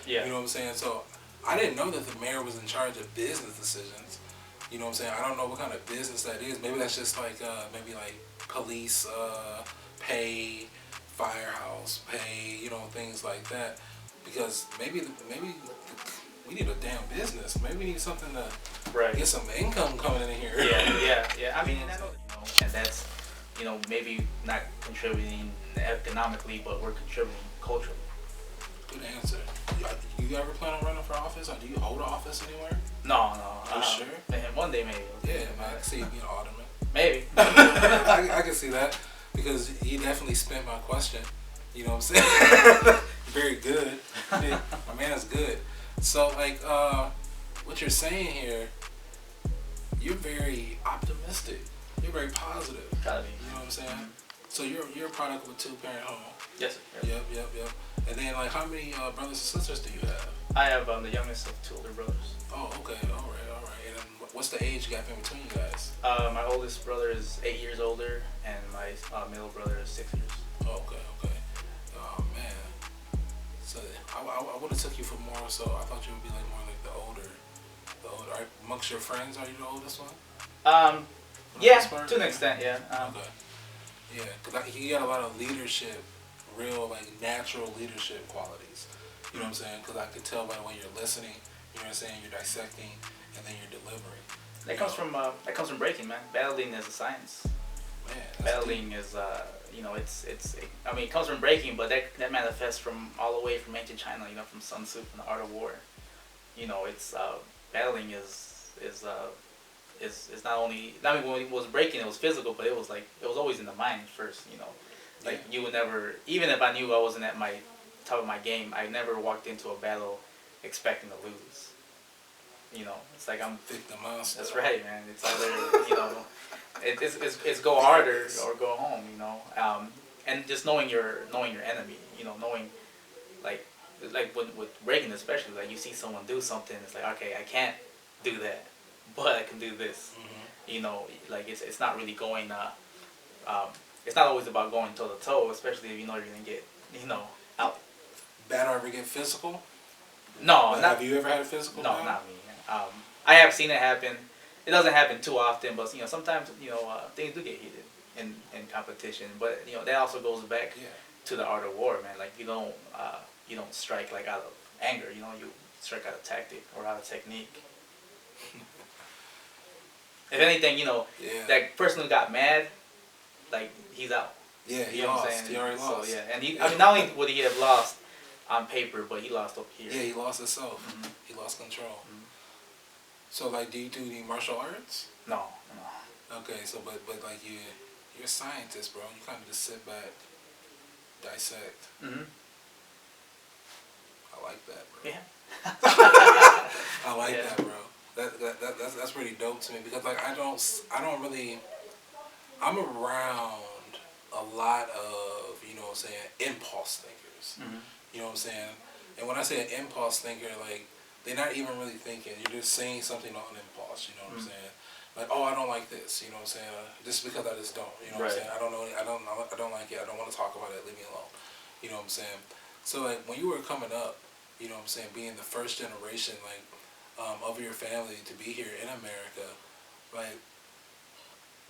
Yeah. You know what I'm saying? So I didn't know that the mayor was in charge of business decisions. You know what I'm saying? I don't know what kind of business that is. Maybe that's just like maybe like police pay, firehouse pay, you know, things like that. Because maybe we need a damn business. Maybe we need something to get some income coming in here. Yeah. I mean, and that's, you know, maybe not contributing economically, but we're contributing culturally. Good answer. You ever plan on running for office, or do you hold an office anywhere? No. You sure? Man, one day maybe. Yeah, man. I can see you being an alderman. Maybe. I can see that because he definitely spent my question. You know what I'm saying? Very good. My man is good. So like, what you're saying here, you're very optimistic. You're very positive. Gotta be. You know what I'm saying? So you're a product of a 2-parent home. Yes, sir. Yep. And then like, how many brothers and sisters do you have? I have the youngest of 2 older brothers. Oh, okay. All right. And then what's the age gap in between you guys? My oldest brother is 8 years older, and my middle brother is 6 years. Oh, okay. Oh man. So I would have took you for more. So I thought you would be like more like the older. Amongst your friends, are you the oldest one? Yeah, to an extent, yeah. Okay. Yeah, because you got a lot of leadership, real like natural leadership qualities. You know what I'm saying? Because I could tell by the way you're listening. You know what I'm saying? You're dissecting, and then you're delivering. That comes from breaking, man. Battling is a science. Man, battling is you know, I mean, it comes from breaking, but that manifests from all the way from ancient China. You know, from Sun Tzu, from the art of war. You know, it's battling is not only, I mean, when it was breaking, it was physical, but it was always in the mind first. You know, like you would never, even if I knew I wasn't at my top of my game, I never walked into a battle expecting to lose. You know, it's like I'm Vic Da Monster. That's right, man. It's either, you know, it's go harder or go home. You know, and just knowing your enemy. You know, knowing like with breaking especially, like you see someone do something, it's like, okay, I can't do that, but I can do this. You know, like it's not really going. It's not always about going toe to toe, especially if you know you're gonna get, you know, out. Battle ever get physical? No, not. Have you ever had a physical? No, not me. I have seen it happen. It doesn't happen too often, but you know, sometimes, you know, things do get heated in competition. But you know, that also goes back to the art of war, man. Like you don't strike like out of anger. You know, you strike out of tactic or out of technique. If anything, you know, that person who got mad, like he's out. Yeah, he you know lost. What I'm saying? He already lost. So yeah, and I mean, not only would he have lost on paper, but he lost up here. Yeah, he lost himself. He lost control. So like, do you do any martial arts? No. Okay, so but like you you're a scientist, bro. You kind of just sit back, dissect. Mm-hmm. I like that, bro. Yeah. I like that, bro. That's pretty dope to me because like I don't really. I'm around a lot of, you know what I'm saying, impulse thinkers. Mm-hmm. You know what I'm saying? And when I say an impulse thinker, like, they're not even really thinking. You're just saying something on impulse, you know what I'm saying? Like, oh, I don't like this, you know what I'm saying? Just because I just don't, you know what I'm saying? I don't know, I don't like it. I don't want to talk about it. Leave me alone. You know what I'm saying? So, like, when you were coming up, you know what I'm saying, being the first generation, like, of your family to be here in America, like,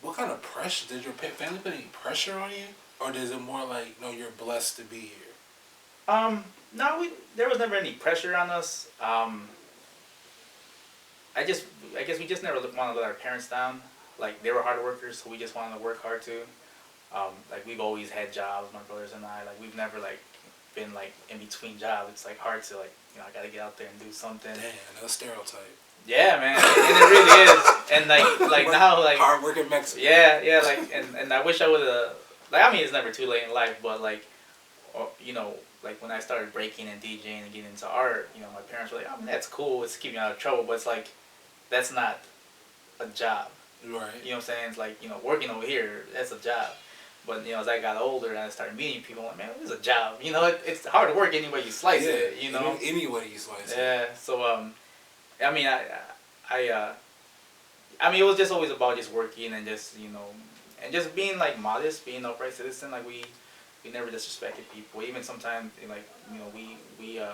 what kind of pressure, did your family put any pressure on you? Or is it more like, no, you're blessed to be here? No, there was never any pressure on us. I guess we just never wanted to let our parents down. Like, they were hard workers, so we just wanted to work hard too. Like, we've always had jobs, my brothers and I. Like, we've never, like, been, like, in between jobs. It's, like, hard to, like, you know, I gotta get out there and do something. Damn, another stereotype. Yeah, man, and it really is. And, like now, like... hard-working Mexican. Yeah, like, and I wish I would've... Like, I mean, it's never too late in life, but, like, you know, like, when I started breaking and DJing and getting into art, you know, my parents were like, I mean, that's cool, it's keeping you out of trouble, but it's like, that's not a job. Right. You know what I'm saying? It's like, you know, working over here, that's a job. But, you know, as I got older and I started meeting people, I'm like, man, this is a job. You know, it's hard work any way you slice it, you know? Any way you slice it. Yeah, so, I mean, I mean, it was just always about just working and just, you know, and just being, like, modest, being an upright citizen. Like, we never disrespected people. Even sometimes, like, you know, we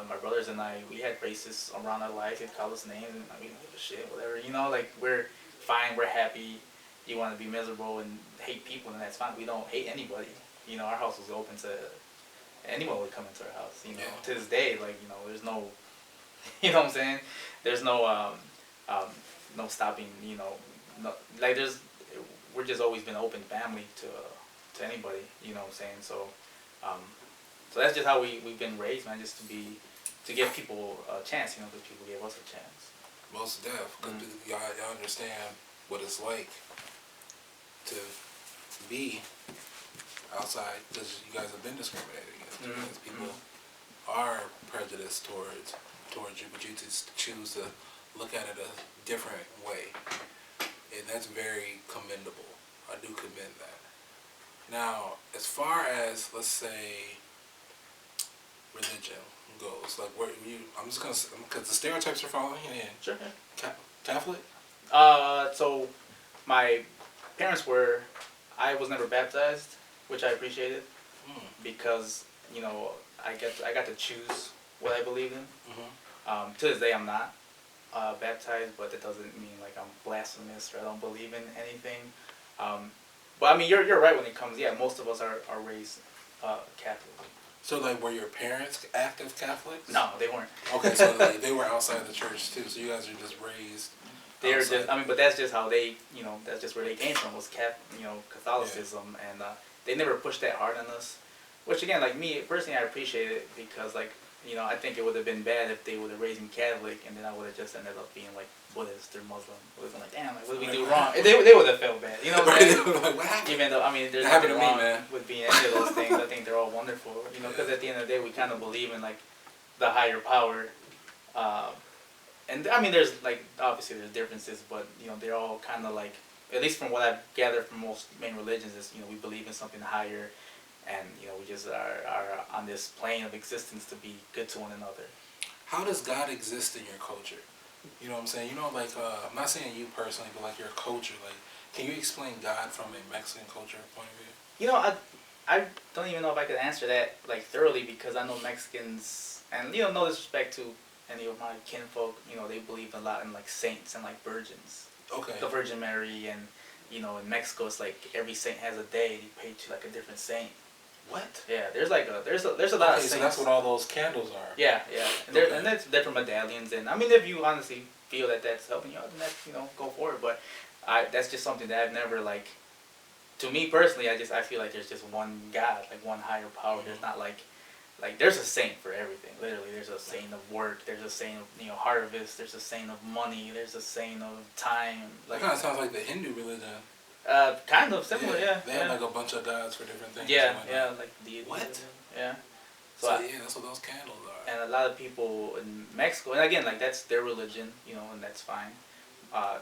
my brothers and I, we had racists around our lives. They'd call us names, and like, we didn't give a shit, whatever. You know, like, we're fine, we're happy. You want to be miserable and hate people, and that's fine. We don't hate anybody. You know, our house was open to anyone would come into our house. You know, to this day, like, you know, there's no, you know what I'm saying? There's no no stopping. You know, no, like, we're just always been open family to anybody. You know what I'm saying? So, so that's just how we've been raised, man. Just to give people a chance. You know, because people gave us a chance. Most deaf, because y'all understand what it's like to be outside, because you guys have been discriminated against. Because people are prejudiced towards you, but you just choose to look at it a different way, and that's very commendable. I do commend that. Now, as far as, let's say, religion goes, like, where you, I'm just gonna, because the stereotypes are following in. Sure. Catholic? So my parents were, I was never baptized, which I appreciated, because, you know, I got to choose what I believe in. To this day, I'm not baptized, but that doesn't mean, like, I'm blasphemous or I don't believe in anything. But I mean, you're right when it comes. Yeah, most of us are raised Catholic. So, like, were your parents active Catholics? No, they weren't. Okay, so like, they were outside the church too. So you guys are just raised. They're just. I mean, but that's just how they. You know, that's just where they came from, was Catholicism, and they never pushed that hard on us. Which, again, like, me personally, I appreciate it, because, like, you know, I think it would have been bad if they would have raised me Catholic, and then I would have just ended up being, like, Buddhist or Muslim. It would have been like, damn, like, what did we do wrong? They would have felt bad, you know what I'm saying? Like, what happened? Even though, I mean, there's nothing nothing wrong man. with being any of those things. I think they're all wonderful, you know, because at the end of the day, we kind of believe in, like, the higher power. And, I mean, there's, like, obviously there's differences, but, you know, they're all kind of, like, at least from what I've gathered from most main religions, is, you know, we believe in something higher, and, you know, we just are on this plane of existence to be good to one another. How does God exist in your culture? You know what I'm saying? You know, like, I'm not saying you personally, but, like, your culture. Like, can you explain God from a Mexican culture point of view? You know, I don't even know if I could answer that, like, thoroughly, because I know Mexicans, and, you know, no disrespect to any of my kinfolk, you know, they believe a lot in, like, saints and, like, virgins. Okay. The Virgin Mary, and, you know, in Mexico, it's like every saint has a day, they pay to, like, a different saint. What? Yeah, there's a lot of saints. So that's what all those candles are. Yeah. And that's different medallions, and I mean, if you honestly feel that that's helping you out, then that's, you know, go for it. But that's just something that I've never, like, to me personally, I feel like there's just one God, like one higher power. There's not like there's a saint for everything. Literally, there's a saint of work. There's a saint of, you know, harvest. There's a saint of money. There's a saint of time. That kind of sounds like the Hindu religion. Kind of similar, yeah. They had like a bunch of gods for different things. Yeah, yeah, like deities. What? Yeah. So yeah, that's what those candles are. And a lot of people in Mexico, and again, like that's their religion, and that's fine.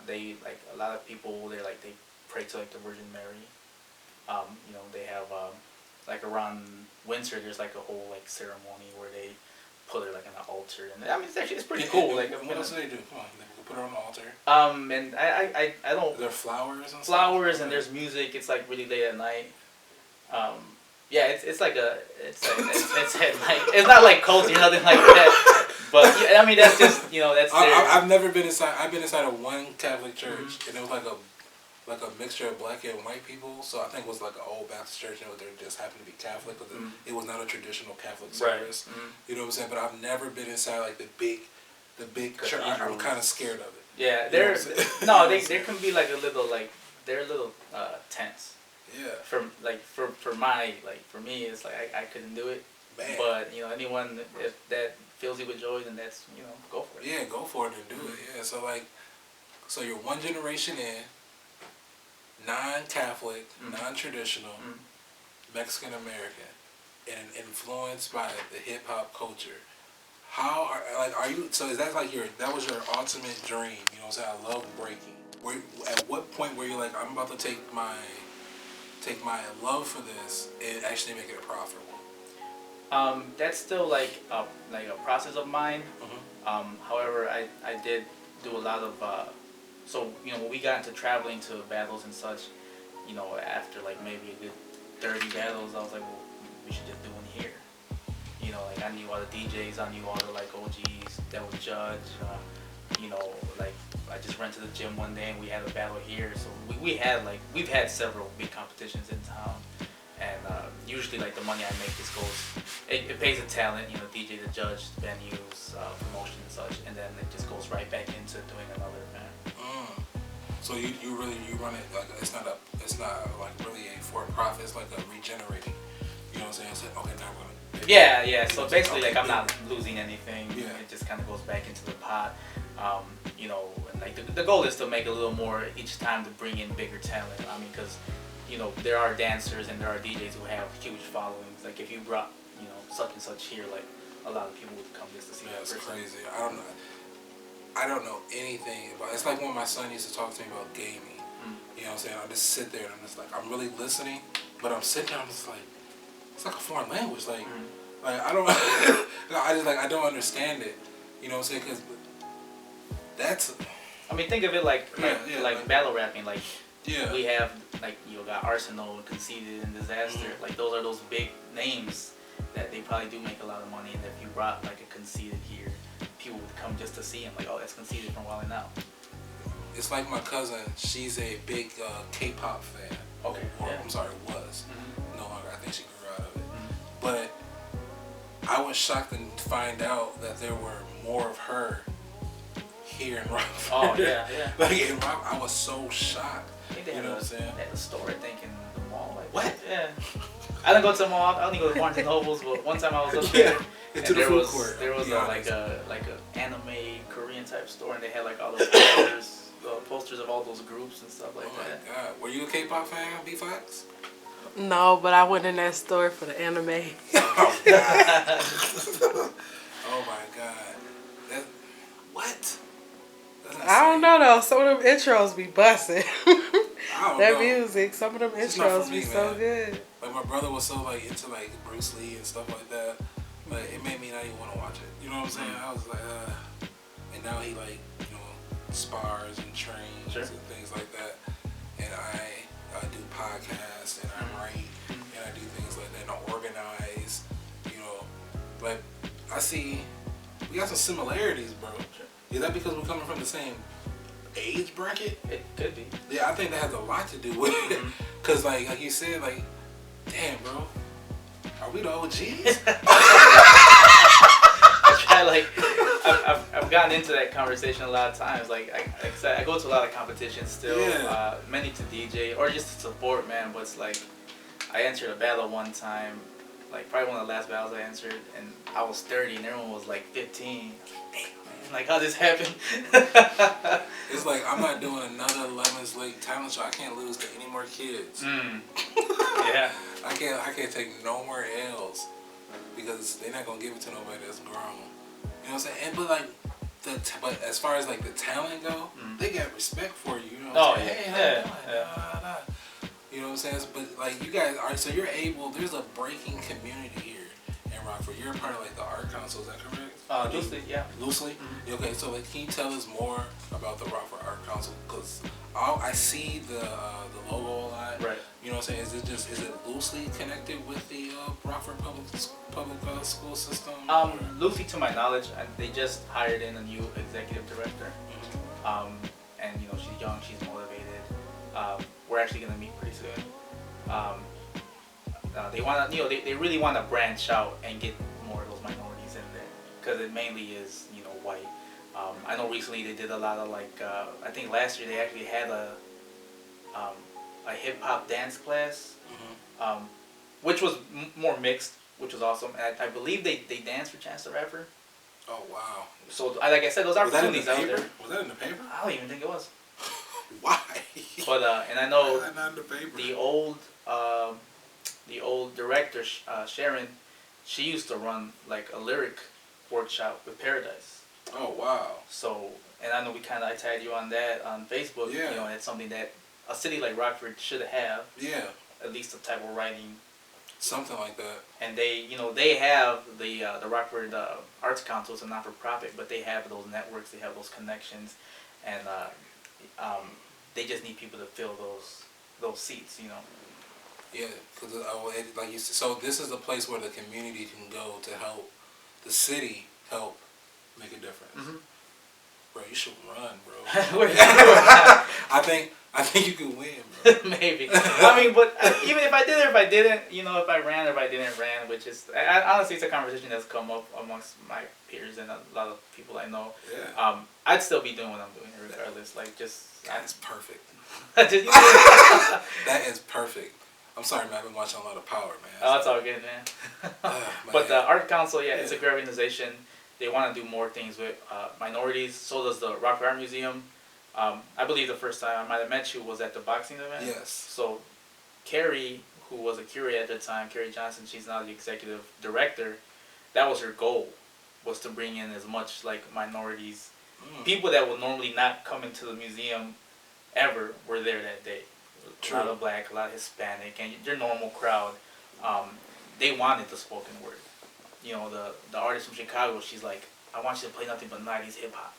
They like a lot of people. They pray to like the Virgin Mary. They have like around Windsor, there's like a whole like ceremony where they put her like on an altar, and I mean it's pretty cool. Like what else do they do? Come on, they put her on the altar. And I don't. There are flowers and flowers stuff? and there's music. It's like really late at night. Yeah, it's like it's at night. It's not like culty or nothing like that. But yeah, I mean that's just that's. I've never been inside. I've been inside of one Catholic church, and it was like a mixture of black and white people. So I think it was like an old Baptist church, they just happened to be Catholic, but it was not a traditional Catholic service. Right. You know what I'm saying? But I've never been inside like the big church. I'm kind of scared of it. Yeah, there can be like they're a little tense. Yeah. For me, it's like I couldn't do it. Man. But anyone if that fills you with joy, then that's go for it. Yeah, go for it and do it. Yeah. So you're one generation in, non-Catholic, non-traditional, Mexican American, and influenced by the hip hop culture. How are you? So is that like that was your ultimate dream? You know what I'm saying? I love breaking. At what point were you like, I'm about to take my love for this and actually make it profitable? That's still like a process of mine. However, I did do a lot of so when we got into traveling to battles and such, after like maybe a good 30 battles, I was like, well, we should just do one here. Like I knew all the DJs, I knew all the like OGs that would judge. Like I just went to the gym one day and we had a battle here. So we've had several big competitions in town, and usually like the money I make just goes, it pays the talent, DJ, the judge, venues, promotion and such, and then it just goes right back into doing another event. So you run it like it's not like really a for profit. It's like a regenerating. You know what I'm saying? It's like, okay, now we're gonna. Yeah. So basically, like I'm not losing anything. Yeah. It just kind of goes back into the pot. And like the goal is to make a little more each time to bring in bigger talent. I mean, because there are dancers and there are DJs who have huge followings. Like if you brought such and such here, like a lot of people would come just to see that person. That's crazy. I don't know anything about. It's like when my son used to talk to me about gaming. You know what I'm saying? I just sit there and I'm just like, I'm really listening, but I'm sitting there, I'm just like, it's like a foreign language. Like I don't, I don't understand it. You know what I'm saying? Because that's. I mean, think of it like battle rapping. Like we have like got Arsenal, Conceited, and Disaster. Like those are those big names that they probably do make a lot of money. And if you brought like a Conceited here, people would come just to see him. Like, oh, that's Conceited from Wild 'N Out. It's like my cousin. She's a big K-pop fan. Okay. I'm sorry, was. No longer. I think she grew out of it. But I was shocked to find out that there were more of her here in Rockford. Oh yeah. Like in Rock, I was so shocked. I think they know what I'm saying? At the store, I think, in the mall. Like, what? Yeah. I didn't go to the mall. I only go to Barnes and Nobles, but one time I was up there, and there was a anime Korean type store, and they had like all those posters of all those groups and stuff like that. Oh my god! Were you a K-pop fan, B-Fox? No, but I went in that store for the anime. Oh god! Oh my god! What? I don't know though. Some of them intros be busting. That know. Music, some of them intros be so good. Like my brother was so like into like Bruce Lee and stuff like that, but it made me not even want to watch it. You know what I'm saying? I was like, and now he like spars and trains and things like that. And I do podcasts and I write and I do things like that and I organize. But I see we got some similarities, bro. Is that because we're coming from the same age bracket? It could be. Yeah, I think that has a lot to do with it. Cause like you said, like, damn, bro, are we the OGs? I've gotten into that conversation a lot of times. Like I said, I go to a lot of competitions still. Yeah. Many to DJ or just to support, man. But it's like I entered a battle one time, like probably one of the last battles I entered, and I was 30 and everyone was like 15. Damn, man, like how this happened? It's was like, I'm not doing another Lemons Lake talent show. I can't lose to any more kids. Yeah. I can't take no more L's because they're not gonna give it to nobody that's grown. You know what I'm saying? And, but like, but as far as like the talent go, they got respect for you. You know what I'm saying? Hey, how you doing? Nah, nah. You know what I'm saying? But like you guys are, so you're able. There's a breaking community here in Rockford. You're a part of like the art council. Is that correct? Loosely, yeah. Loosely. Okay, so like, can you tell us more about the Rockford Art Council? Because I see the logo a lot. Right. You know what I'm saying? Is it loosely connected with the Rockford public school system? Loosely, to my knowledge, they just hired in a new executive director. And you know, she's young, she's motivated. We're actually gonna meet pretty soon. They want to, you know, they really want to branch out and get more of those minorities in there, because it mainly is, you know, white. I know recently they did a lot of like, I think last year they actually had a hip hop dance class, which was more mixed, which was awesome. And I believe they danced for Chance the Rapper. Oh wow! So like I said, those opportunities out there. Was that in the paper? I don't even think it was. Why? But and I know not in the paper. the old director Sharon, she used to run like a lyric workshop with Paradise. Oh wow! So, and I know I tagged you on that on Facebook. Yeah. You know, it's something that a city like Rockford should have. Yeah. At least a type of writing. Something like that. And they, you know, they have the Rockford Arts Council. It's a not-for-profit, but they have those networks. They have those connections, and they just need people to fill those seats. You know. Yeah, because like you said, so this is a place where the community can go to help the city help make a difference. Bro, you should run, bro. I think you can win, bro. Maybe. I mean, but even if I did or if I didn't, you know, if I ran or if I didn't ran, which is, honestly, it's a conversation that's come up amongst my peers and a lot of people I know. Yeah. I'd still be doing what I'm doing regardless. Like, just. That is perfect. That is perfect. I'm sorry, man. I've been watching a lot of Power, man. Oh, it's all good, man. But the Art Council, it's a great organization. They want to do more things with minorities. So does the Rockford Art Museum. I believe the first time I might have met you was at the boxing event. Yes. So Carrie, who was a curator at the time, Carrie Johnson, she's now the executive director. That was her goal, was to bring in as much like minorities, people that would normally not come into the museum ever were there that day. True. A lot of black, a lot of Hispanic, and your normal crowd. They wanted the spoken word. You know, the artist from Chicago, she's like, I want you to play nothing but 90s hip hop.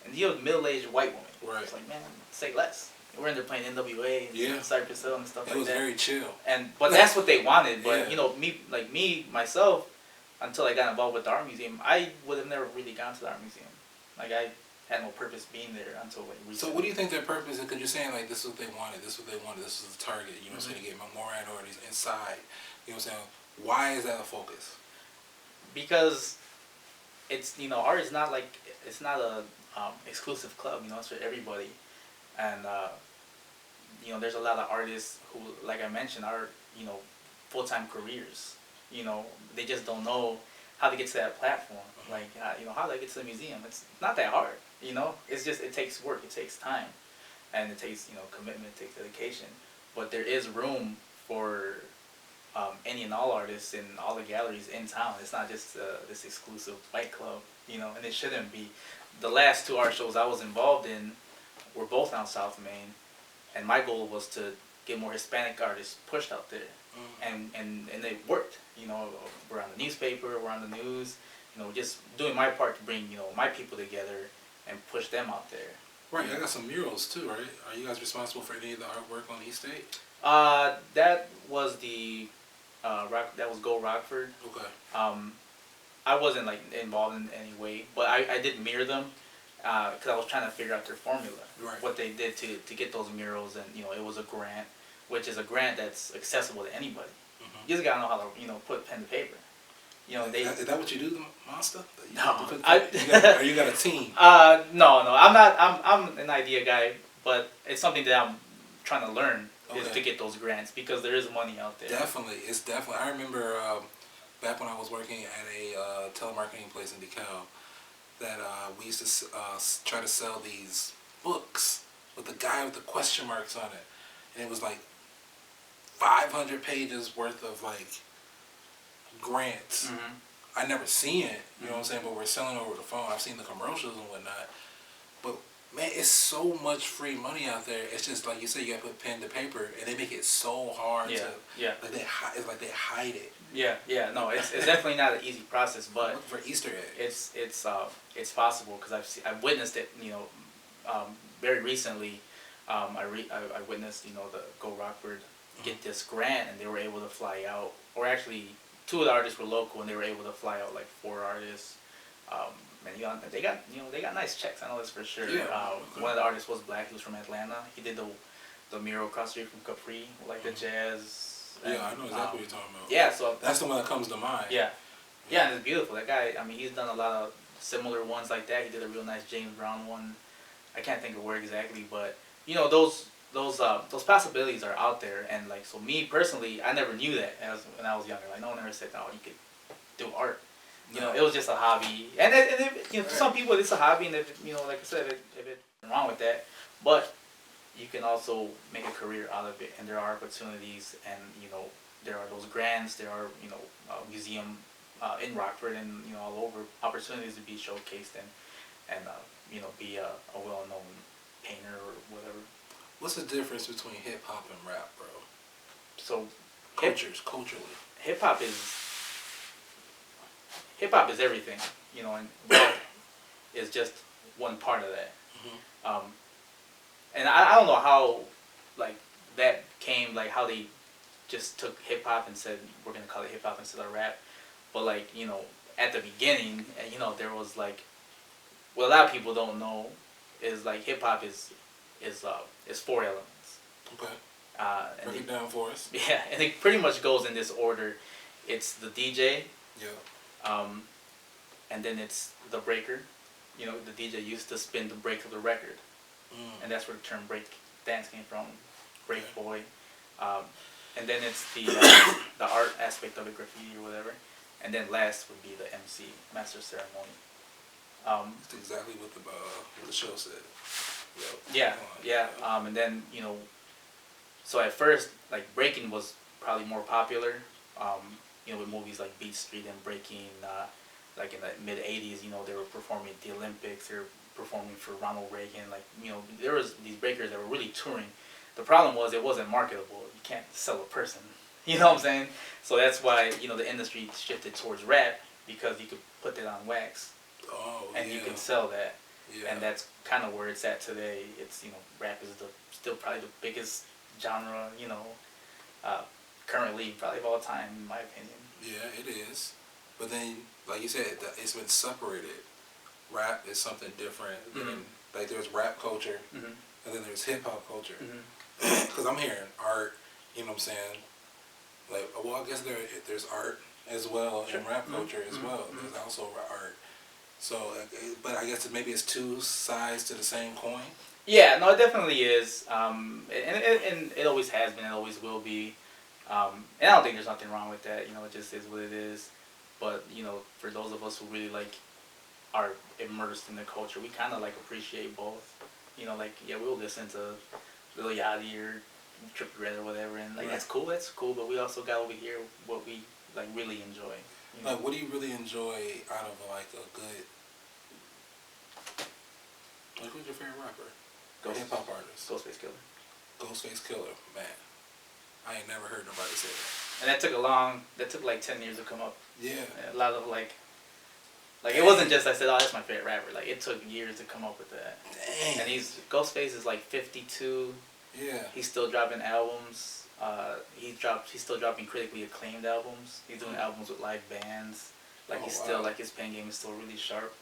And you're a middle-aged white woman. Right. It's like, man, say less. We're in there playing NWA and Cypress Hill and stuff like that. It was very chill. But that's what they wanted. But you know, myself, until I got involved with the art museum, I would have never really gone to the art museum. Like, I had no purpose being there until like recently. So what do you think their purpose is? Because you're saying like this is what they wanted, this is what they wanted, this is the target. You know what I'm saying, to get more minorities inside. You know what I'm saying? Why is that a focus? Because it's, you know, art is not like, it's not a exclusive club. You know, it's for everybody. And you know, there's a lot of artists who, like I mentioned, are, you know, full-time careers. You know, they just don't know how to get to that platform. Like, you know, how do I get to the museum? It's not that hard. You know, it's just, it takes work, it takes time, and it takes, you know, commitment, it takes dedication. But there is room for any and all artists in all the galleries in town. It's not just this exclusive white club, you know, and it shouldn't be. The last two art shows I was involved in were both out South Main, and my goal was to get more Hispanic artists pushed out there, and it worked. You know, we're on the newspaper, we're on the news, you know, just doing my part to bring, you know, my people together and push them out there. Right, I got some murals too, right? Are you guys responsible for any of the artwork on East State? That was the that was Go Rockford. Okay. I wasn't like involved in any way, but I did mirror them because I was trying to figure out their formula, what they did to get those murals, and you know, it was a grant, which is a grant that's accessible to anybody. You just gotta know how to, you know, put pen to paper. You know, is that what you do, the Monster? No, or you got a team? No, I'm not. I'm an idea guy, but it's something that I'm trying to learn is to get those grants, because there is money out there. Definitely, it's definitely. I remember back when I was working at a telemarketing place in DeKalb, that we used to try to sell these books with the guy with the question marks on it, and it was like 500 pages worth of like grants. Mm-hmm. I never seen it, you know what I'm saying, but we're selling over the phone. I've seen the commercials and whatnot. But man, it's so much free money out there. It's just like you said, you gotta put pen to paper, and they make it so hard to like it's like they hide it. Yeah. No, it's definitely not an easy process, but look for Easter eggs. It's possible because I've witnessed it. You know, very recently, I witnessed, you know, the Go Rockford get this grant, and they were able to fly out, or actually 2 of the artists were local, and they were able to fly out like 4 artists. And you know, they got nice checks. I know this for sure. Yeah. One of the artists was black. He was from Atlanta. He did the mural across the street from Capri, like the jazz. Yeah, I know exactly what you're talking about. Yeah, so that's the one that comes to mind. Yeah, and it's beautiful. That guy. I mean, he's done a lot of similar ones like that. He did a real nice James Brown one. I can't think of where exactly, but you know, those possibilities are out there. And like, so me personally, I never knew that when I was younger. Like, no one ever said, "Oh, you could do art." You know, it was just a hobby, and you know, to some people it's a hobby, and if, you know, like I said, if it's wrong with that, but you can also make a career out of it, and there are opportunities, and you know, there are those grants, there are, you know, museum in Rockford, and you know, all over, opportunities to be showcased and you know, be a well-known painter or whatever. What's the difference between hip hop and rap, bro? So culturally, hip hop is everything, you know, and rap is just one part of that. Mm-hmm. And I don't know how, like, that came, like, how they just took hip hop and said, we're going to call it hip hop instead of rap. But, like, you know, at the beginning, you know, there was, like, what a lot of people don't know is, like, hip hop is 4 elements. Okay. Break it down for us. Yeah, and it pretty much goes in this order. It's the DJ. Yeah. And then it's the breaker. You know, the DJ used to spin the break of the record. And that's where the term break dance came from, break boy. And then it's the art aspect of the graffiti or whatever. And then last would be the MC, master ceremony. That's exactly what the show said. Yeah. And then, you know, so at first, like, breaking was probably more popular. You know, with movies like Beat Street and Breaking, like in the mid '80s, you know, they were performing at the Olympics. They were performing for Ronald Reagan. Like, you know, there was these breakers that were really touring. The problem was it wasn't marketable. You can't sell a person. You know what I'm saying? So that's why, you know, the industry shifted towards rap, because you could put that on wax. And you can sell that. Yeah. And that's kind of where it's at today. It's, you know, rap is still probably the biggest genre, you know, currently probably of all time, in my opinion. Yeah, it is. But then, like you said, it's been separated. Rap is something different. Than, like, there's rap culture, and then there's hip hop culture. Because I'm hearing art, you know what I'm saying? Like, well, I guess there's art as well in rap culture as well. There's also art. So, but I guess maybe it's 2 sides to the same coin. Yeah, no, it definitely is. And it always has been, it always will be. And I don't think there's nothing wrong with that. You know, it just is what it is. But, you know, for those of us who really, like, are immersed in the culture, we kind of, like, appreciate both. You know, like, yeah, we'll listen to Lil Yachty or Trippie Redd or whatever, and, like, that's cool, but we also got over here what we, like, really enjoy. You know? Like, what do you really enjoy out of, like, a good, like, who's your favorite rapper? Hip hop artist? Ghostface Killer. Ghostface Killer, man. I ain't never heard nobody say that. And that took like 10 years to come up. Yeah. And a lot of, like, it wasn't just I said, oh, that's my favorite rapper. Like, it took years to come up with that. Dang. And Ghostface is like 52. Yeah. He's still dropping albums. He's still dropping critically acclaimed albums. He's doing albums with live bands. Like, he's still, like, his pen game is still really sharp.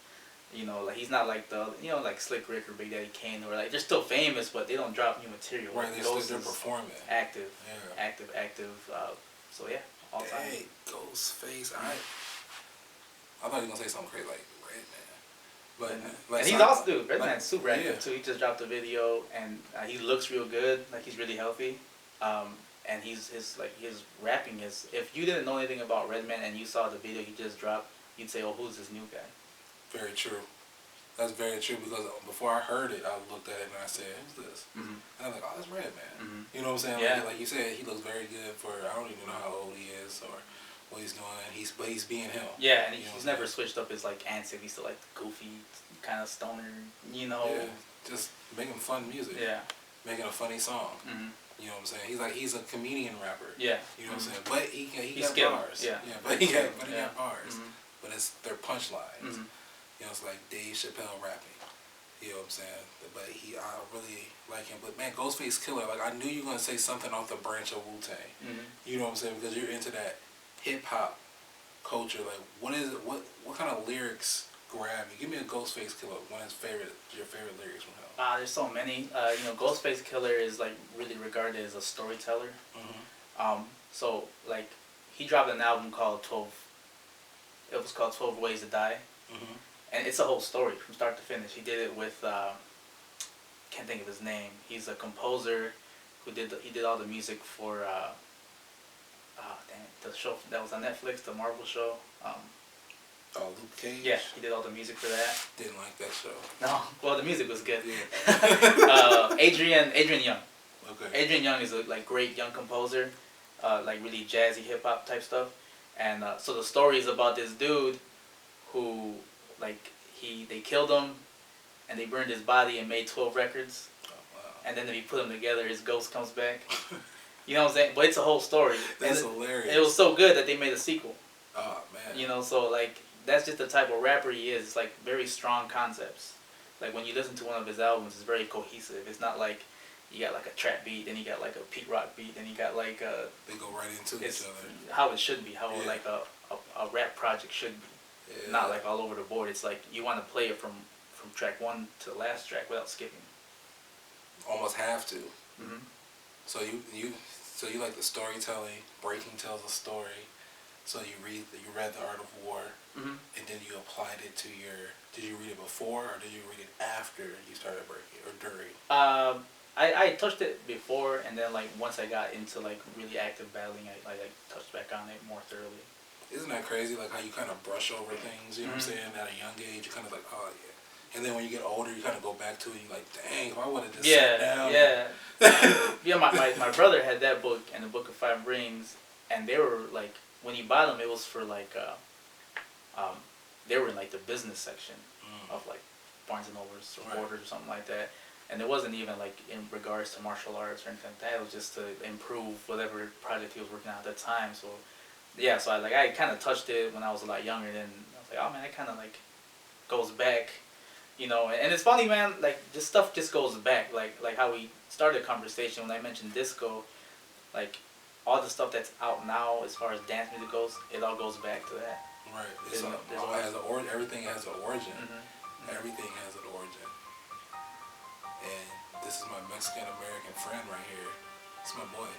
You know, like, he's not like like Slick Rick or Big Daddy Kane, who are, like, they're still famous, but they don't drop new material. Right, they're still performing. Active. Yeah. Active. So, yeah, all time. Hey, Ghostface. I thought you were going to say something crazy like Redman. But, and he's also, dude, Redman's super active, too. He just dropped a video, and he looks real good. Like, he's really healthy. And his rapping is, if you didn't know anything about Redman and you saw the video he just dropped, you'd say, oh, who's this new guy? Very true. That's very true because before I heard it, I looked at it and I said, "Who's this?" Mm-hmm. And I was like, "Oh, that's Redman." Mm-hmm. You know what I'm saying? Yeah. Like you said, he looks very good for. I don't even know how old he is or what he's doing. But he's being him. Yeah, and You know he's what I'm never saying? switched up his like antics. He's still like goofy, kind of stoner, you know. Yeah, just making fun music. Yeah. Making a funny song. Mm-hmm. You know what I'm saying? He's a comedian rapper. Yeah. You know what I'm Mm-hmm. saying? But he He's got skilled. bars. Yeah. But he got bars. Mm-hmm. But they're punchlines. Mm-hmm. You know, it's like Dave Chappelle rapping. You know what I'm saying? But I really like him. But man, Ghostface Killer, like I knew you were gonna say something off the branch of Wu-Tang. Mm-hmm. You know what I'm saying? Because you're into that hip hop culture. Like, what is it? What kind of lyrics grab you? Give me a Ghostface Killer. Your favorite lyrics from him. There's so many. You know, Ghostface Killer is like really regarded as a storyteller. Mm-hmm. So like he dropped an album called 12. It was called 12 Ways to Die. Mm-hmm. And it's a whole story from start to finish. He did it with can't think of his name. He's a composer who he did all the music for the show that was on Netflix, the Marvel show. Oh, Luke Cage. Yeah, he did all the music for that. Didn't like that show. No, well the music was good. Yeah. Adrian Young. Okay. Adrian Young is a like great young composer, like really jazzy hip hop type stuff, and so the story is about this dude who like they killed him, and they burned his body and made 12 records, Oh, wow. and then if you put them together, his ghost comes back. You know what I'm saying? But it's a whole story. That's and hilarious. it was so good that they made a sequel. Oh man. You know, so like that's just the type of rapper he is. It's like very strong concepts. Like when you listen to one of his albums, it's very cohesive. It's not like you got like a trap beat, then you got like a Pete Rock beat, then you got like a. They go right into It's each other. how it should be. How Yeah. like a rap project should be. Yeah. Not like all over the board. It's like you want to play it from track one to the last track without skipping. Almost have to. Mm-hmm. So you like the storytelling. Breaking tells a story. So you read The Art of War, Mm-hmm. and then you applied it to your. Did you read it before or did you read it after you started breaking or during? I touched it before, and then like once I got into like really active battling, I like touched back on it more thoroughly. Isn't that crazy? Like how you kind of brush over things. You know what I'm saying? At a young age, you kind of like, oh yeah. And then when you get older, you kind of go back to it. And you're like, dang, if I would have just sat down. Yeah. My brother had that book and the Book of Five Rings, and they were like when you buy them, it was for like they were in like the business section of like Barnes and Nobles or Borders or something like that. And it wasn't even like in regards to martial arts or anything like that. It was just to improve whatever project he was working on at the time. So yeah, so I kind of touched it when I was a lot younger. Then I was like, oh man, it kind of like goes back, you know. And it's funny, man. Like this stuff just goes back. Like how we started a conversation when I mentioned disco. Like all the stuff that's out now as far as dance music goes, it all goes back to that. Right. Everything has an origin. Mm-hmm. Everything has an origin. And this is my Mexican American friend right here. It's my boy.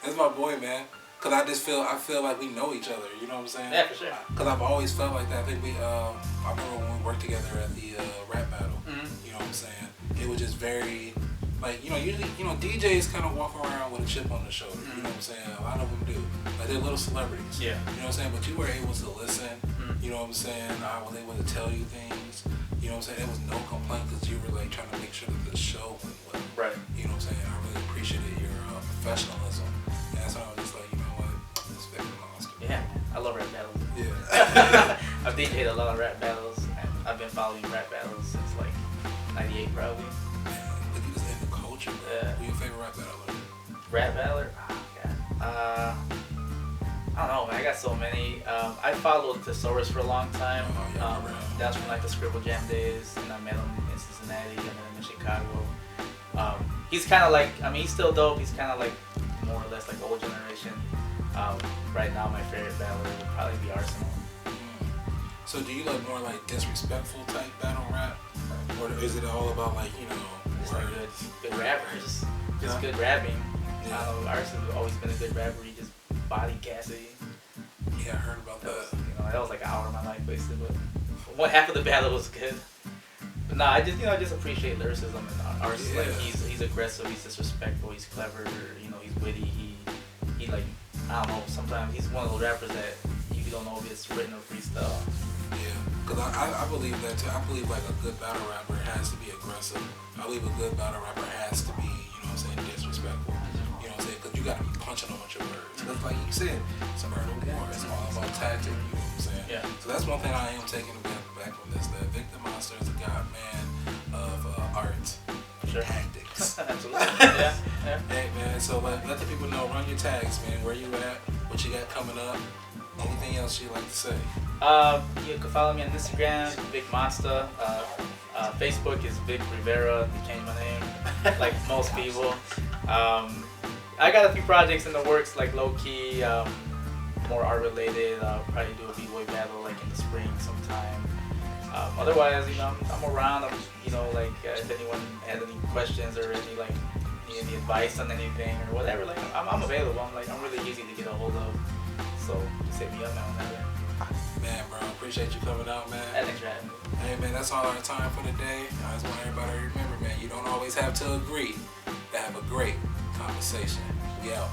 That's my boy, man. Cause I feel like we know each other. You know what I'm saying? Yeah, for sure. Cause I've always felt like that. I think I remember when we worked together at the rap battle. Mm-hmm. You know what I'm saying? It was just very, like, you know, usually, you know, DJs kind of walk around with a chip on their shoulder. You know what I'm saying? A lot of them do. Like they're little celebrities. Yeah. You know what I'm saying? But you were able to listen. Mm-hmm. You know what I'm saying? I was able to tell you things. You know what I'm saying? There was no complaint because you were like trying to make sure that the show went well. Right. You know what I'm saying? I really appreciated your professionalism. And that's why I was just like, you know what? Respect the monster. Yeah, I love rap battles. Yeah. I've DJed a lot of rap battles, and I've been following rap battles since like '98 probably. Look at this in the culture, bro. Yeah. Who's your favorite rap battler? Rap battler? Oh, God. I don't know, man. I got so many. I followed Thesaurus for a long time. Oh, yeah, I remember him. That's from like the Scribble Jam days, and I met him in Cincinnati, and then in Chicago. He's kind of like, I mean, he's still dope. He's kind of like more or less like old generation. Right now, my favorite battler would probably be Arsenal. So do you like more like disrespectful type battle rap? Or is it all about like, you know, Just like good rappers, just good rapping. Yeah. I don't know, Arsenal's always been a good rapper. He just body Cassidy. Yeah, I heard about that. That was like an hour of my life basically, but one half of the battle was good. But nah, I just appreciate lyricism and artists. Yeah. Like he's aggressive, he's disrespectful, he's clever, you know, he's witty, he like, I don't know, sometimes he's one of those rappers that you don't know if it's written or freestyle. Yeah, because I believe that too. I believe like a good battle rapper has to be aggressive. I believe a good battle rapper has to be, you know what I'm saying, disrespectful. You know what I'm saying? Because you got to be punching on with your words. Because like you said, it's a murder war. It's all about tactic, you know what I'm saying? Yeah. So that's one thing I am taking back from this, that Vic Da Monster is a god man of art, Sure. tactics. Absolutely. Yeah. Yeah. Hey man, so let the people know, run your tags, man. Where you at? What you got coming up? Anything else you'd like to say? You can follow me on Instagram, Vic Monster. Facebook is Vic Rivera. You changed my name, like most people. I got a few projects in the works, like low key, more art related. I'll probably do a b-boy battle like in the spring sometime. Otherwise, you know, I'm around. You know, like if anyone has any questions or any like need any advice on anything or whatever, like I'm available. I'm really easy to get a hold of. So just hit me up now whenever. Man, bro, appreciate you coming out, man. Thanks for having me. Hey, man, that's all our time for today. I just want everybody to remember, man, you don't always have to agree to have a great conversation. We out.